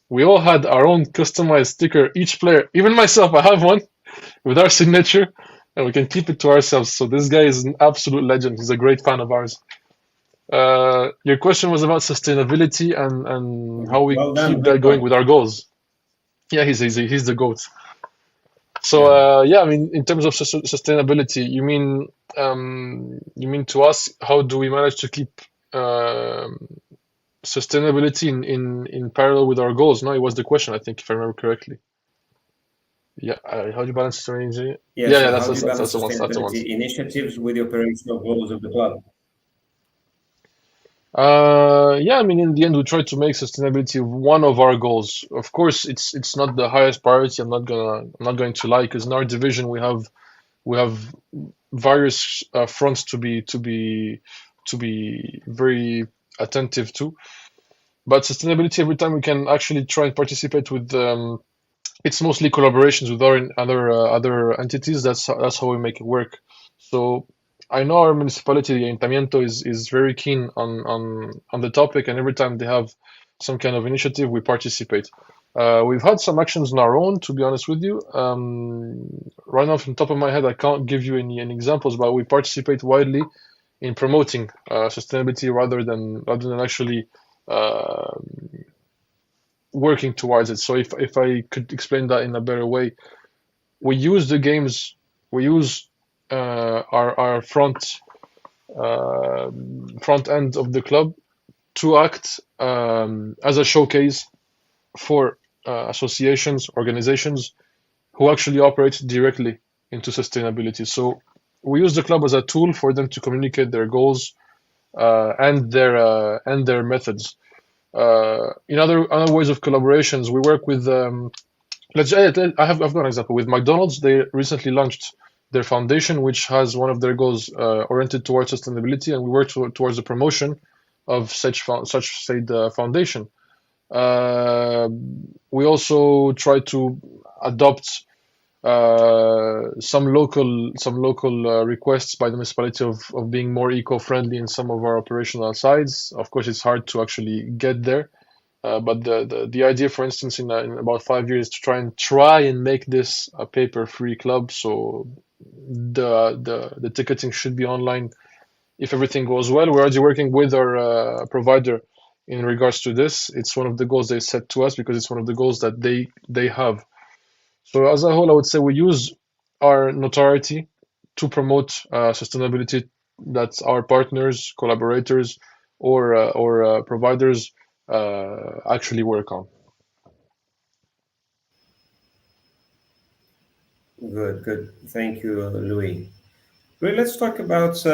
We all had our own customized sticker, each player, even myself, I have one with our signature, and we can keep it to ourselves. So this guy is an absolute legend. He's a great fan of ours. Your question was about sustainability and how we Well done. keep Good that going one. with our goals. Yeah, he's the goat. So Yeah. yeah, I mean, in terms of sustainability, you mean to us, how do we manage to keep sustainability in parallel with our goals? No, it was the question, I think, if I remember correctly. Yeah, how do you balance sustainability? Yeah. Yeah, So that's how do you balance the one. That's the one. sustainability initiatives with the operational goals of the club? Yeah, I mean, in the end, we try to make sustainability one of our goals. Of course, it's not the highest priority. I'm not going to lie, because in our division we have various fronts to be very attentive to. But sustainability, every time we can actually try and participate with, it's mostly collaborations with our other entities. That's how we make it work. So I know our municipality, the Ayuntamiento, is very keen on the topic, and every time they have some kind of initiative, we participate. We've had some actions on our own, to be honest with you. Right off the top of my head, I can't give you any examples, but we participate widely in promoting sustainability rather than actually uh, working towards it. So if I could explain that in a better way, we use the games, we use our front end of the club to act as a showcase for associations, organizations who actually operate directly into sustainability. So we use the club as a tool for them to communicate their goals and their methods. In other ways of collaborations, we work with I've got an example with McDonald's. They recently launched their foundation, which has one of their goals oriented towards sustainability, and we work towards the promotion of such foundation. Uh, we also try to adopt some local requests by the municipality of being more eco-friendly in some of our operational sides. Of course, it's hard to actually get there, but the idea, for instance, in about 5 years, to try and make this a paper-free club. So the ticketing should be online if everything goes well. We're already working with our provider in regards to this. It's one of the goals they set to us because it's one of the goals that they have. So as a whole, I would say we use our notoriety to promote sustainability that our partners, collaborators, or providers actually work on. Good. Good. Thank you, Louis. Louis, let's talk about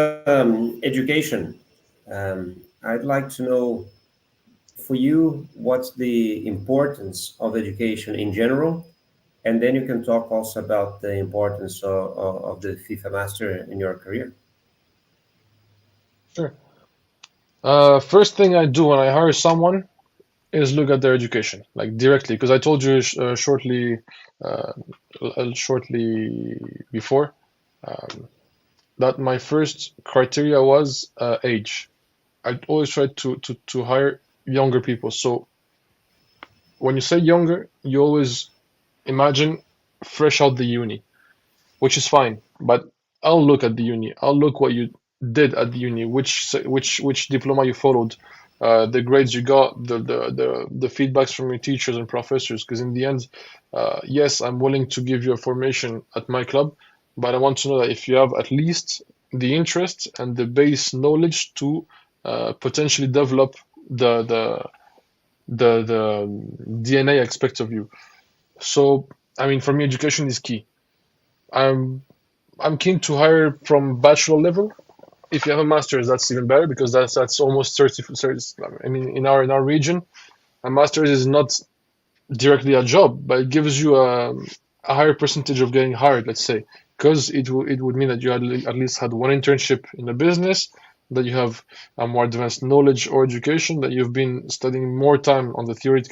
education. I'd like to know for you what's the importance of education in general, and then you can talk also about the importance of the FIFA Master in your career. Sure. First thing I do when I hire someone is look at their education, like directly, because I told you uh, shortly before um, that my first criteria was age. I always try to hire younger people. So when you say younger, you always imagine fresh out the uni, which is fine. But I'll look at the uni. I'll look what you did at the uni, which diploma you followed, the grades you got, the feedbacks from your teachers and professors. Because in the end, yes, I'm willing to give you a formation at my club, but I want to know that if you have at least the interest and the base knowledge to potentially develop the the DNA aspect of you. So, I mean, for me, education is key. I'm I'm keen to hire from bachelor level. If you have a master's, that's even better because that's almost 30. I mean, in our region, a master's is not directly a job, but it gives you a higher percentage of getting hired, let's say. because it would mean that you had at least had one internship in a business, that you have a more advanced knowledge or education, that you've been studying more time on the theory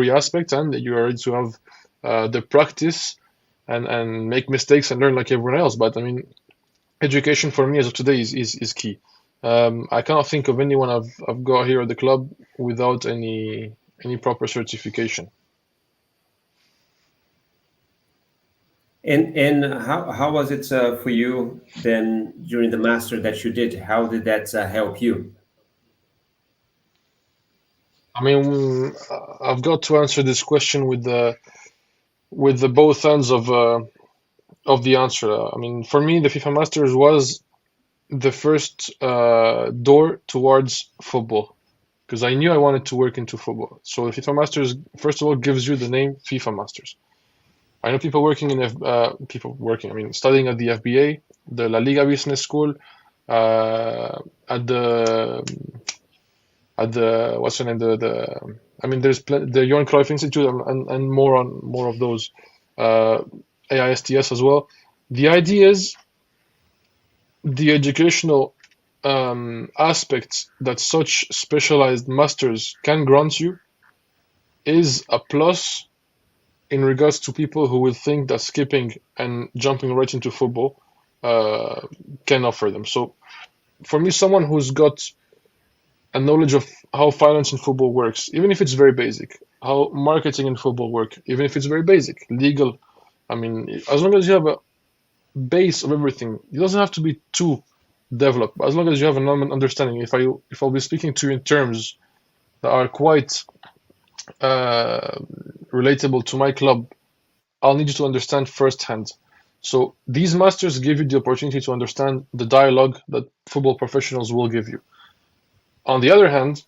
aspect, and that you are ready to have the practice and make mistakes and learn like everyone else. But I mean, education for me as of today is key. I cannot think of anyone I've got here at the club without any proper certification. And how was it for you then during the master that you did? How did that help you? I mean, I've got to answer this question with the both ends of the answer. I mean, for me, the FIFA Masters was the first door towards football, because I knew I wanted to work into football. So the FIFA Masters, first of all, gives you the name FIFA Masters. I know people working in I mean, studying at the FBA, the La Liga Business School, at the what's the name, I mean, there's the Johan Cruyff Institute and more of those, AISTS as well. The idea is the educational aspects that such specialized masters can grant you is a plus in regards to people who will think that skipping and jumping right into football can offer them. So for me, someone who's got a knowledge of how finance in football works, even if it's very basic, how marketing in football work, even if it's very basic, legal, I mean, as long as you have a base of everything, it doesn't have to be too developed, but as long as you have an understanding, if I'll be speaking to you in terms that are quite relatable to my club, I'll need you to understand firsthand. So these masters give you the opportunity to understand the dialogue that football professionals will give you. On the other hand,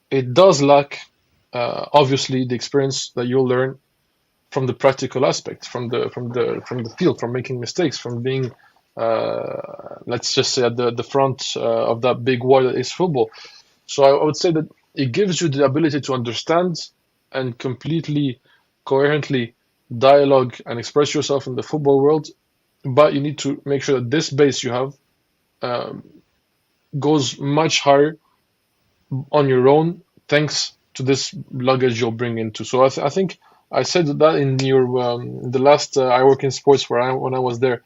it does lack, obviously, the experience that you'll learn from the practical aspect, from the field, from making mistakes, from being, let's just say, at the front of that big war that is football. So I would say that it gives you the ability to understand and completely coherently dialogue and express yourself in the football world, but you need to make sure that this base you have goes much higher on your own, thanks to this luggage you'll bring into. So I think I said that in the last I Work in Sports when I was there.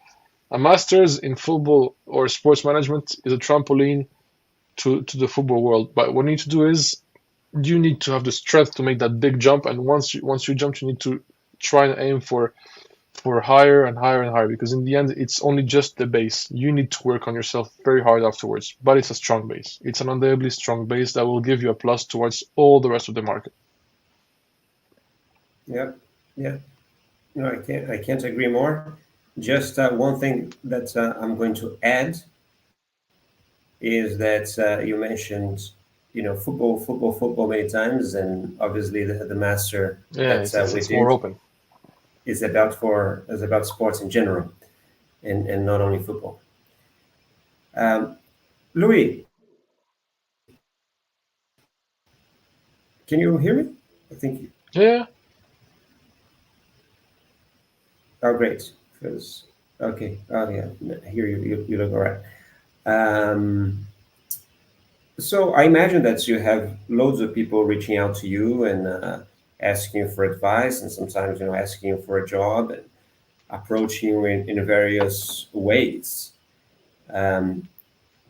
A master's in football or sports management is a trampoline to the football world. But what you need to do is you need to have the strength to make that big jump, and once you jump, you need to try and aim for higher and higher and higher, because in the end it's only just the base. You need to work on yourself very hard afterwards, but it's a strong base. It's an undeniably strong base that will give you a plus towards all the rest of the market. Yeah. No, I can't agree more. Just one thing that I'm going to add is that you mentioned, football many times, and obviously the master it's more open. Is about sports in general, and not only football. Louis, can you hear me? I think. Yeah. Oh, great. Okay. Oh, yeah. Here you look all right. So I imagine that you have loads of people reaching out to you and asking you for advice, and sometimes asking you for a job and approaching you in various ways. Can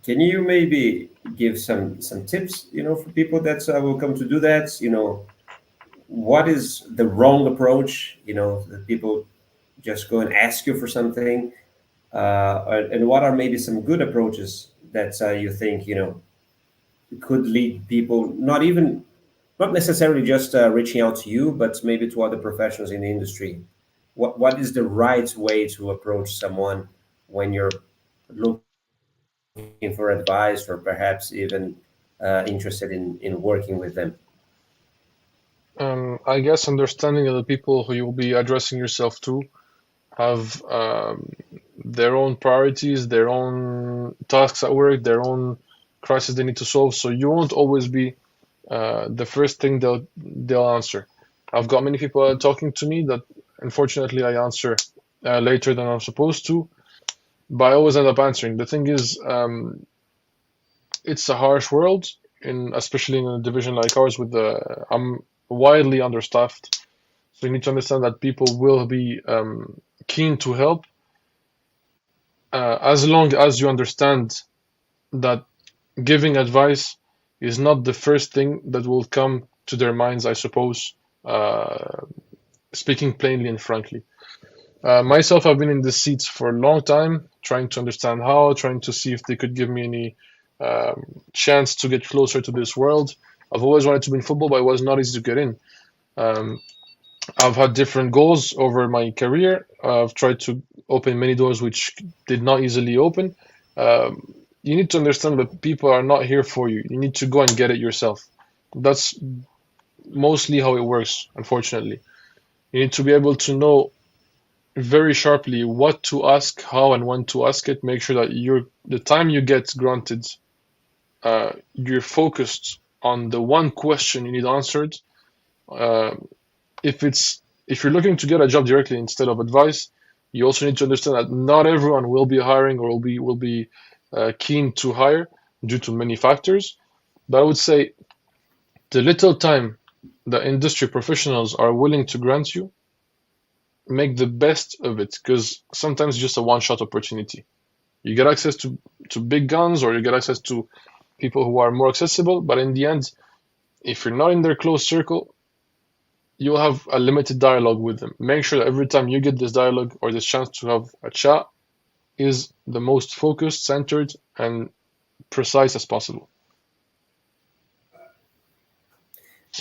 you maybe give some tips, for people that will come to do that? What is the wrong approach? That people just go and ask you for something, and what are maybe some good approaches that you think could lead people not necessarily just reaching out to you, but maybe to other professionals in the industry? What is the right way to approach someone when you're looking for advice, or perhaps even interested in working with them? I guess understanding that the people who you'll be addressing yourself to have their own priorities, their own tasks at work, their own crisis they need to solve. So you won't always be the first thing they'll answer. I've got many people talking to me that unfortunately I answer later than I'm supposed to, but I always end up answering. The thing is, it's a harsh world, especially in a division like ours. I'm widely understaffed, so you need to understand that people will be keen to help, as long as you understand that giving advice is not the first thing that will come to their minds, I suppose, speaking plainly and frankly. Myself, I've been in this seat for a long time, trying to understand how, trying to see if they could give me any chance to get closer to this world. I've always wanted to be in football, but it was not easy to get in. I've had different goals over my career. I've tried to open many doors which did not easily open. You need to understand that people are not here for you. You need to go and get it yourself. That's mostly how it works, unfortunately. You need to be able to know very sharply what to ask, how and when to ask it. Make sure that the time you get granted, you're focused on the one question you need answered. If you're looking to get a job directly instead of advice, you also need to understand that not everyone will be hiring or will be keen to hire due to many factors. But I would say the little time the industry professionals are willing to grant you, make the best of it, because sometimes it's just a one-shot opportunity. You get access to big guns, or you get access to people who are more accessible, but in the end, if you're not in their close circle, you'll have a limited dialogue with them. Make sure that every time you get this dialogue or this chance to have a chat is the most focused, centered, and precise as possible.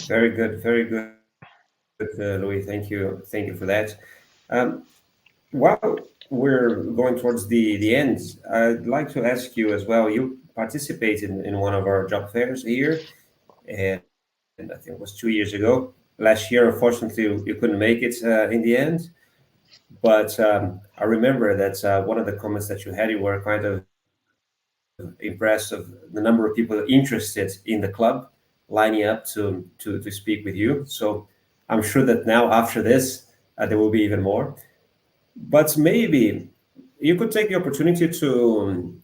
Very good, Louis. Thank you for that. While we're going towards the end, I'd like to ask you as well. You participated in one of our job fairs here, and I think it was 2 years ago. Last year, unfortunately, you couldn't make it in the end. But I remember that one of the comments that you had, you were kind of impressed of the number of people interested in the club lining up to speak with you. So I'm sure that now after this, there will be even more. But maybe you could take the opportunity to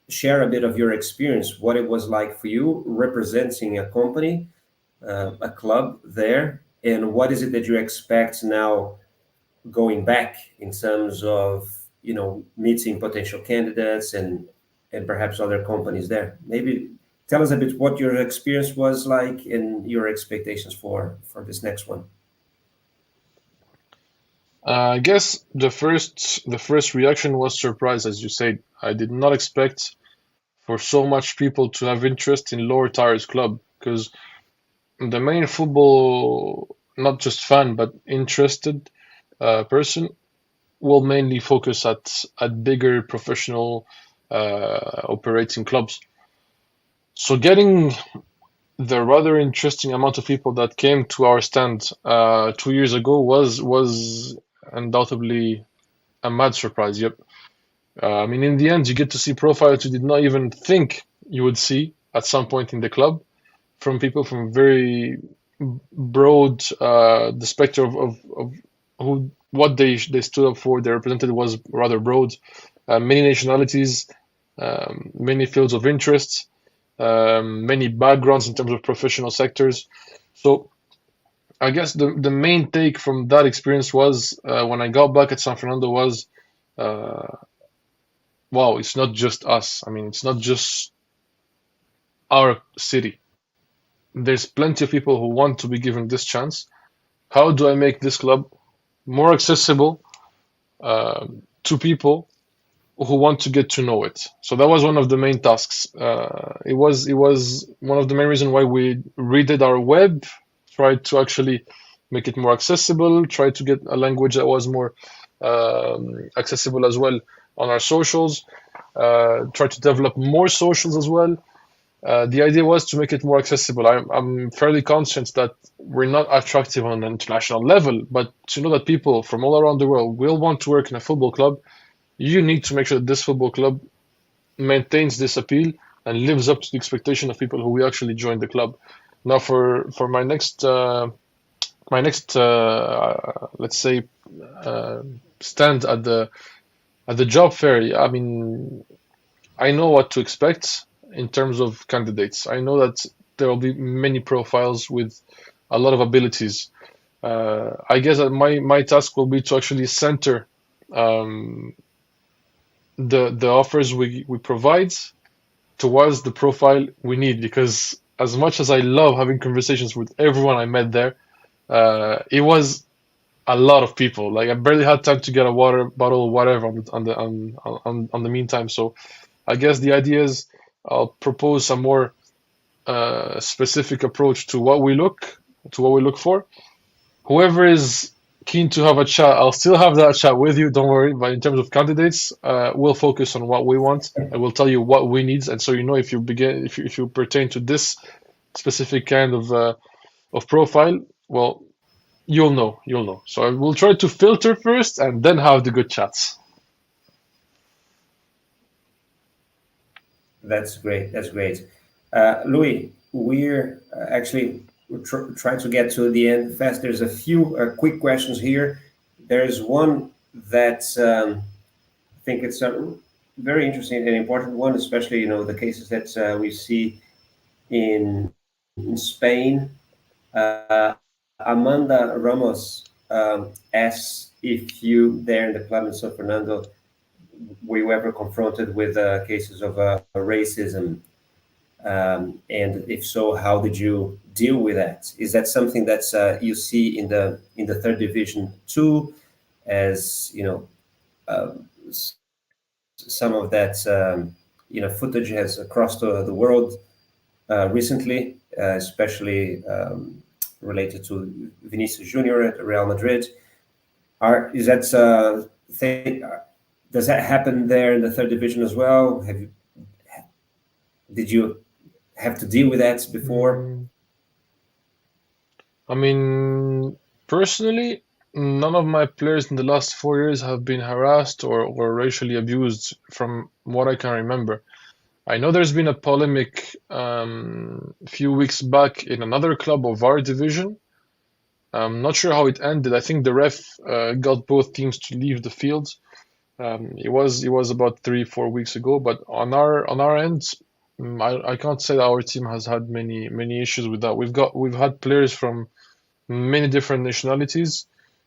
share a bit of your experience, what it was like for you representing a company, a club there, and what is it that you expect now going back in terms of, meeting potential candidates and perhaps other companies there. Maybe tell us a bit what your experience was like and your expectations for this next one. I guess the first reaction was surprise, as you said. I did not expect for so much people to have interest in Lower Tires Club, because the main football, not just fan, but interested person will mainly focus at bigger professional operating clubs. So getting the rather interesting amount of people that came to our stand 2 years ago was undoubtedly a mad surprise. Yep. I mean, in the end, you get to see profiles you did not even think you would see at some point in the club, from people from very broad, the spectrum of what they stood up for, they represented was rather broad. Many nationalities, many fields of interest, many backgrounds in terms of professional sectors. So I guess the main take from that experience was, when I got back at San Fernando, was, wow, it's not just us. I mean, it's not just our city. There's plenty of people who want to be given this chance. How do I make this club more accessible to people who want to get to know it? So that was one of the main tasks. It was one of the main reasons why we redid our web, tried to actually make it more accessible, tried to get a language that was more accessible as well on our socials, tried to develop more socials as well. The idea was to make it more accessible. I'm fairly conscious that we're not attractive on an international level, but to know that people from all around the world will want to work in a football club, you need to make sure that this football club maintains this appeal and lives up to the expectation of people who will actually join the club. Now, for my next let's say stand at the job fair, I mean, I know what to expect in terms of candidates. I know that there will be many profiles with a lot of abilities. I guess that my task will be to actually center um, the offers we provide towards the profile we need, because as much as I love having conversations with everyone I met there, it was a lot of people. Like I barely had time to get a water bottle or whatever on the meantime. So I guess the idea is I'll propose a more specific approach to what we look for. Whoever is keen to have a chat, I'll still have that chat with you. Don't worry. But in terms of candidates, we'll focus on what we want, and we'll tell you what we need. And so you know if you pertain to this specific kind of profile, well, you'll know. So I will try to filter first, and then have the good chats. That's great. That's great. Louis, we're actually trying to get to the end fast. There's a few quick questions here. There's one that I think it's a very interesting and important one, especially, you know, the cases that we see in Spain. Uh, Amanda Ramos asks if you, there in the club in San Fernando, were you ever confronted with cases of racism? And if so, how did you deal with that? Is that something that you see in the third division too, as you know, some of that footage has crossed the world recently, especially related to Vinicius Junior at Real Madrid. Is that thing? Does that happen there in the third division as well? Did you have to deal with that before? I mean, personally, none of my players in the last 4 years have been harassed or racially abused from what I can remember. I know there's been a polemic a few weeks back in another club of our division. I'm not sure how it ended. I think the ref got both teams to leave the field. It was about 3-4 weeks ago, but on our end, I can't say that our team has had many issues with that. We've had players from many different nationalities.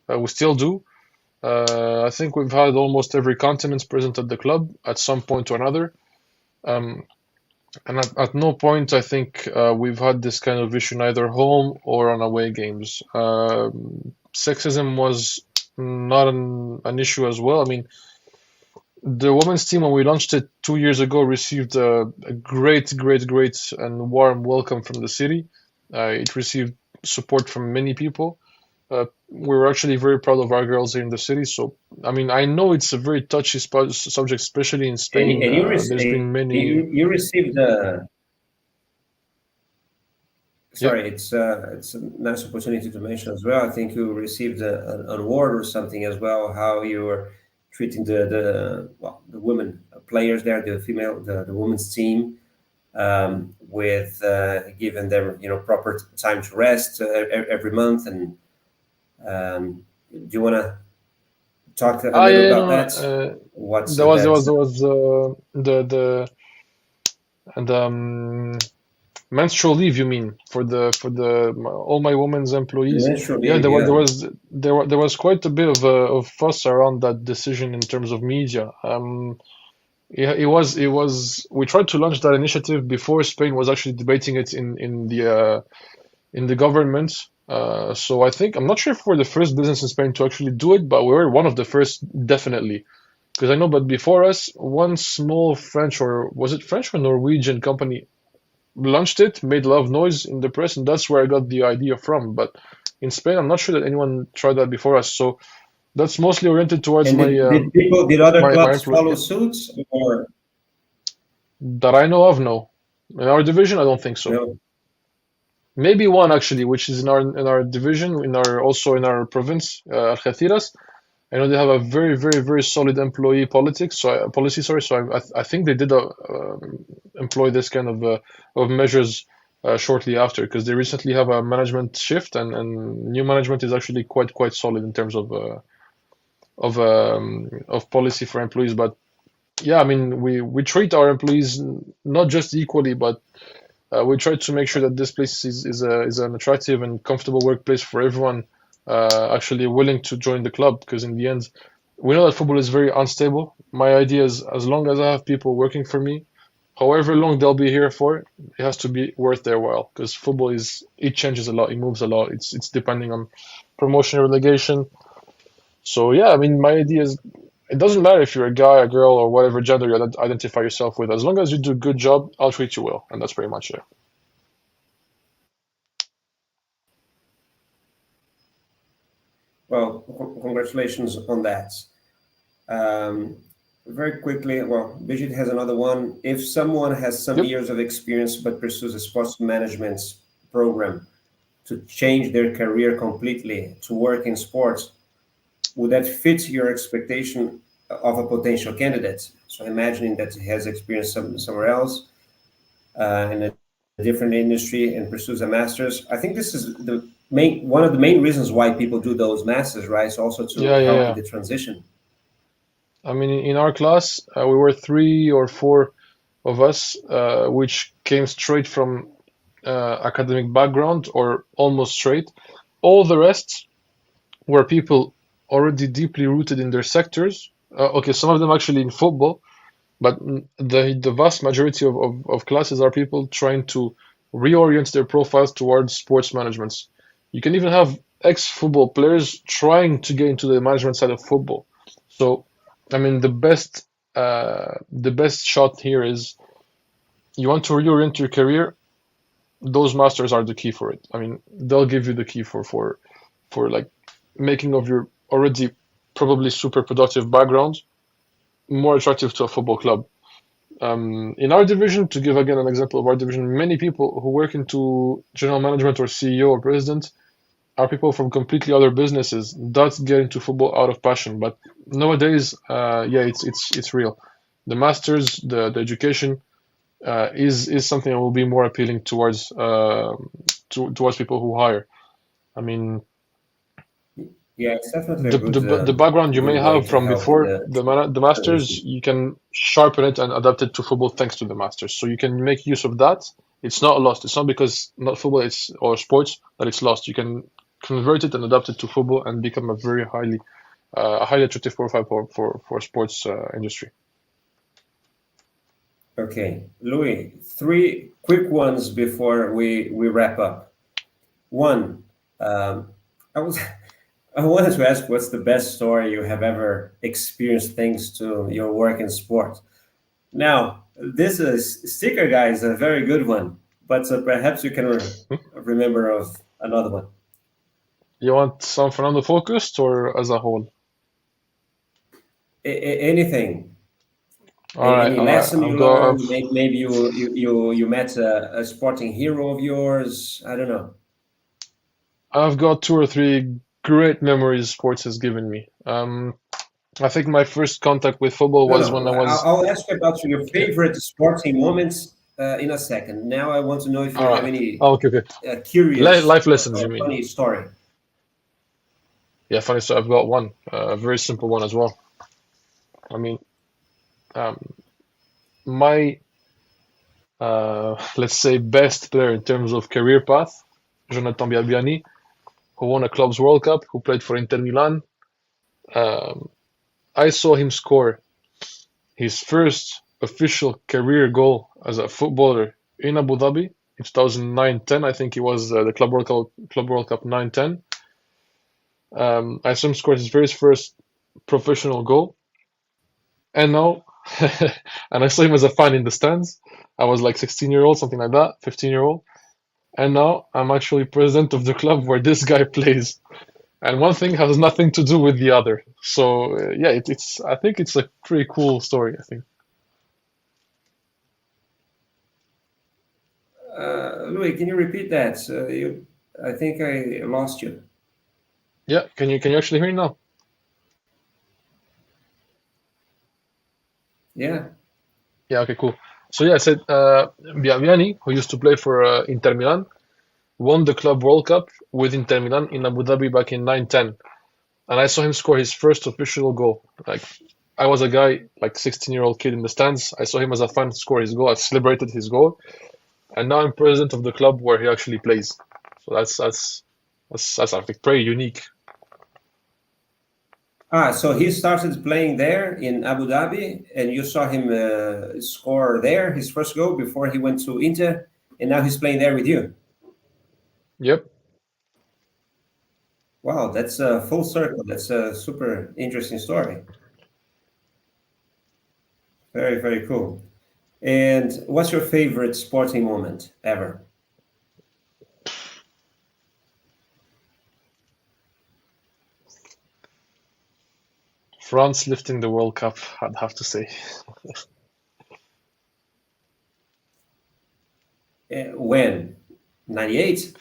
We still do. I think we've had almost every continent present at the club at some point or another. And at no point, I think we've had this kind of issue either home or on away games. Sexism was not an issue as well. I mean, the women's team, when we launched it 2 years ago, received a great and warm welcome from the city. It received support from many people. We were actually very proud of our girls here in the city. So, I mean, I know it's a very touchy subject, especially in Spain. And there's been many. You received sorry, it's a nice opportunity to mention as well. I think you received an award or something as well. How you were treating the women players there, the women's team, with giving them proper time to rest every month. And do you want to talk a little about that? What's there was the menstrual leave, you mean, for all my women's employees? Yeah, there was quite a bit of fuss around that decision in terms of media. Yeah, it was. We tried to launch that initiative before Spain was actually debating it in the government. So I think I'm not sure if we're the first business in Spain to actually do it, but we were one of the first, definitely. Because I know, but before us, one small French, or was it French or Norwegian company, launched it, made a lot of noise in the press, and that's where I got the idea from. But in Spain, I'm not sure that anyone tried that before us. So that's mostly oriented towards and did other clubs follow suit, or that I know of? No. In our division, I don't think so. no? Maybe one actually, which is in our division, also in our province, Algeciras. I know they have a very solid employee policy. So I think they did employ this kind of measures shortly after, because they recently have a management shift, and new management is actually quite solid in terms of of policy for employees. But yeah, I mean, we treat our employees not just equally, but we try to make sure that this place is an attractive and comfortable workplace for everyone actually willing to join the club. Because in the end, we know that football is very unstable. My idea is, as long as I have people working for me, however long they'll be here for, it has to be worth their while. Because football it changes a lot, it moves a lot. It's depending on promotion, relegation. So yeah, I mean, my idea is, it doesn't matter if you're a guy, a girl, or whatever gender you identify yourself with. As long as you do a good job, I'll treat you well, and that's pretty much it. Well, congratulations on that. Very quickly, well, Bijit has another one. If someone has some Yep. years of experience but pursues a sports management program to change their career completely to work in sports, would that fit your expectation of a potential candidate? So imagining that he has experience somewhere else in a different industry and pursues a master's. I think this is one of the main reasons why people do those masters, right? It's also to Yeah, yeah, help yeah. with the transition. I mean, in our class, we were 3 or 4 of us, which came straight from academic background or almost straight. All the rest were people already deeply rooted in their sectors. Okay, some of them actually in football, but the vast majority of classes are people trying to reorient their profiles towards sports management. You can even have ex-football players trying to get into the management side of football. So, I mean, the best shot here is, you want to reorient your career. Those masters are the key for it. I mean, they'll give you the key for like making of your already probably super productive background more attractive to a football club. In our division, to give again an example of our division, many people who work into general management or CEO or president are people from completely other businesses that get into football out of passion. But nowadays, yeah, it's real. The masters, the education is something that will be more appealing towards towards people who hire. I mean, Yeah, it's definitely a the background you may good way have to from help with before the the masters, transition. you can sharpen it and adapt it to football thanks to the masters. So you can make use of that. It's not lost. It's not because not football it's or sports that it's lost. You can convert it and adapt it to football and become a very highly attractive profile for sports industry. Okay, Louis, 3 quick ones before we wrap up. One, I was I wanted to ask, what's the best story you have ever experienced thanks to your work in sport? Now, this sticker guy is a very good one, but perhaps you can remember of another one. You want San Fernando focused or as a whole? Anything, All right, any all right. lesson you learned? Maybe you met a sporting hero of yours. I don't know. I've got 2 or 3 great memories sports has given me. I think my first contact with football No, was no. when I was, I'll ask you about your yeah. favorite sporting moments in a second. Now I want to know if you All have right. any Oh, okay, okay. curious Life lessons, you or mean? funny story. Yeah, funny. So I've got one, a very simple one as well. I mean, um, my let's say best player in terms of career path, Jonathan Biabiani, who won a clubs World Cup, who played for Inter Milan. Um, I saw him score his first official career goal as a footballer in Abu Dhabi in 2009-10. I think it was the Club World Cup 9-10. I saw him score his very first professional goal, and now, and I saw him as a fan in the stands. I was like 16-year-old, something like that, 15-year-old, and now I'm actually president of the club where this guy plays. And one thing has nothing to do with the other. So yeah, it's I think it's a pretty cool story. I think. Louis, can you repeat that? I think I lost you. Yeah, can you actually hear me now? Yeah. Yeah, okay, cool. So yeah, I said Biabiani, who used to play for Inter Milan, won the Club World Cup with Inter Milan in Abu Dhabi back in 9-10. and I saw him score his first official goal. Like, I was a guy, like 16-year-old kid in the stands. I saw him as a fan score his goal. I celebrated his goal, and now I'm president of the club where he actually plays. So that's I think pretty unique. So he started playing there in Abu Dhabi, and you saw him score there his first goal before he went to Inter, and now he's playing there with you. Yep. Wow, that's a full circle. That's a super interesting story. Very, very cool. And what's your favorite sporting moment ever? France lifting the World Cup, I'd have to say. When? 98?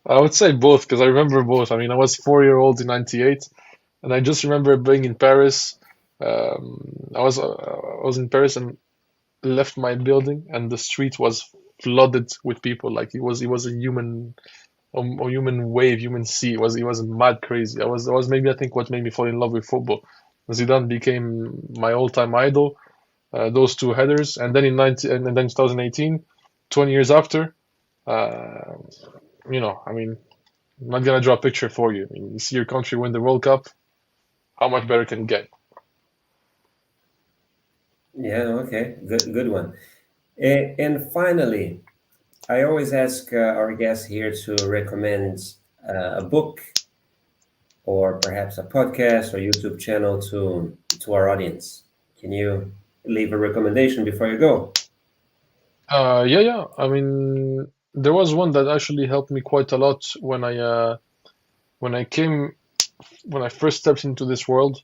I would say both because I remember both. I mean, I was 4-year-old in '98, and I just remember being in Paris. I was in Paris and left my building, and the street was flooded with people. Like it was a human wave, human sea. It was mad crazy. I was maybe I think what made me fall in love with football. Zidane became my all-time idol. Those two headers, and then and then 2018, 20 years after. Uh, I mean, I'm not gonna draw a picture for you. I mean, you see your country win the World Cup. How much better can it get? Yeah, okay. Good one. And finally, I always ask our guests here to recommend a book or perhaps a podcast or YouTube channel to our audience. Can you leave a recommendation before you go? Yeah. I mean, there was one that actually helped me quite a lot when I first stepped into this world.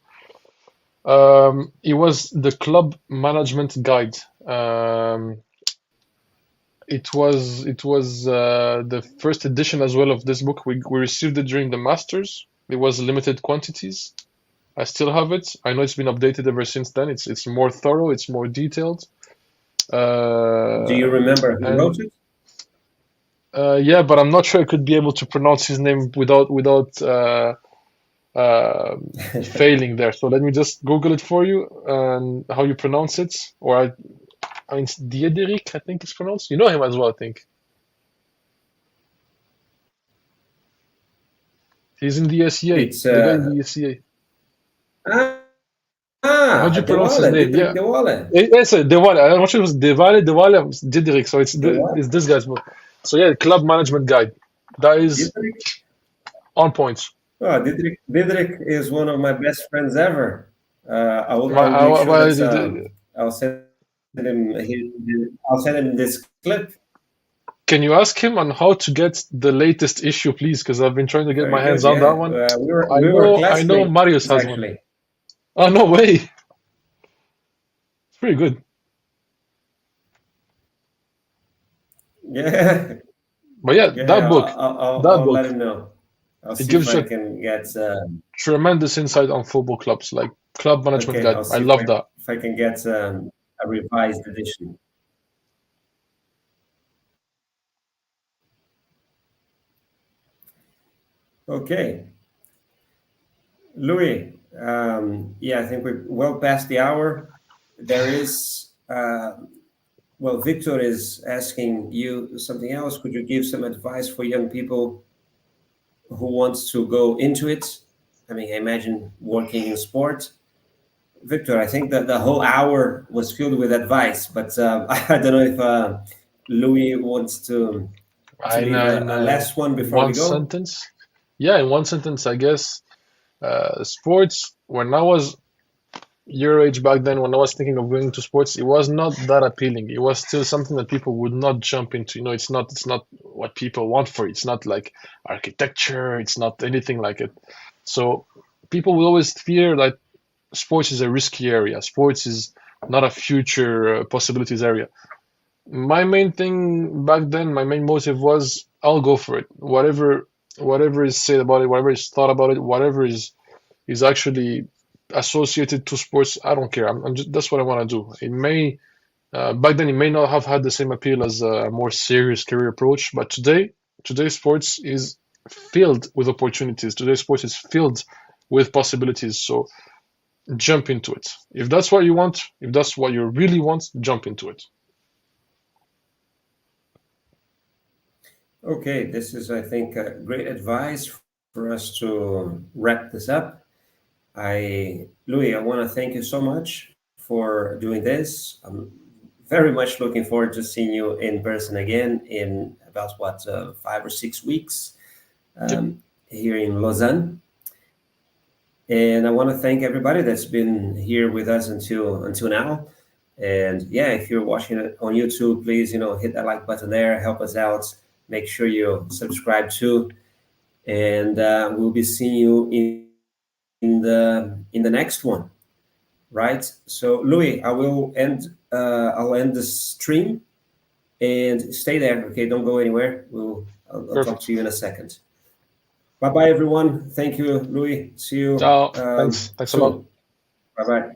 It was the Club Management Guide. It was the first edition as well of this book. We received it during the Masters. It was limited quantities. I still have it. I know it's been updated ever since then. It's more thorough. It's more detailed. Do you remember who wrote And it? yeah, but I'm not sure I could be able to pronounce his name without uh, failing there. So let me just Google it for you and how you pronounce it. I mean, it's Diederik, I think it's pronounced. You know him as well, I think. He's in the SEA. It's The guy in the SEA. ah, How do you pronounce his Dewale, name? Dietrich Yeah. Dewale. Yes, Dewale. I'm not sure it was Dewale, it's Diederik. So Dewale. it's this guy's book. So yeah, Club Management Guide. That is Dietrich. on point. Oh, Dietrich is one of my best friends ever. My, I'll make sure I, that I'll send him I'll send him this clip. Can you ask him on how to get the latest issue, please? Because I've been trying to get my Very hands good. on that Yeah, one. we were I know classmates Marius has one. actually. Oh, no way. It's pretty good. Yeah, But yeah, yeah. that book, I'll that let book, him know. I'll it see if gives I you can get. tremendous insight on football clubs, like Club Management Okay, Guide. I'll I see love that. if I can get a revised edition. Okay, Louis. Yeah, I think we're well past the hour. There is. Well, Victor is asking you something else. Could you give some advice for young people who wants to go into it? I mean, I imagine working in sport. Victor, I think that the whole hour was filled with advice, but I don't know if Louis wants to leave In a last one before we one go. sentence. Yeah, in one sentence, I guess. Sports, when I was your age back then, when I was thinking of going into sports, it was not that appealing. It was still something that people would not jump into. It's not what people want for it. It's not like architecture. It's not anything like it. So people will always fear that sports is a risky area. Sports is not a future possibilities area. My main thing back then, my main motive was I'll go for it. Whatever is said about it, whatever is thought about it, whatever is actually associated to sports, I don't care. I'm just that's what I want to do. It may back then it may not have had the same appeal as a more serious career approach, but today sports is filled with opportunities. Today's sport is filled with possibilities. So jump into it. If that's what you want, if that's what you really want, jump into it. Okay, this is, I think, great advice for us to wrap this up. Louis, I want to thank you so much for doing this. I'm very much looking forward to seeing you in person again in about 5 or 6 weeks here in Lausanne. And I want to thank everybody that's been here with us until now. And yeah, if you're watching it on YouTube, please, hit that like button there, help us out. Make sure you subscribe too. And we'll be seeing you in the next one, right? So Louis, I'll end the stream and stay there. Okay, don't go anywhere. I'll talk to you in a second. Bye everyone. Thank you, Louis. See you. Ciao. Thanks a lot. Bye.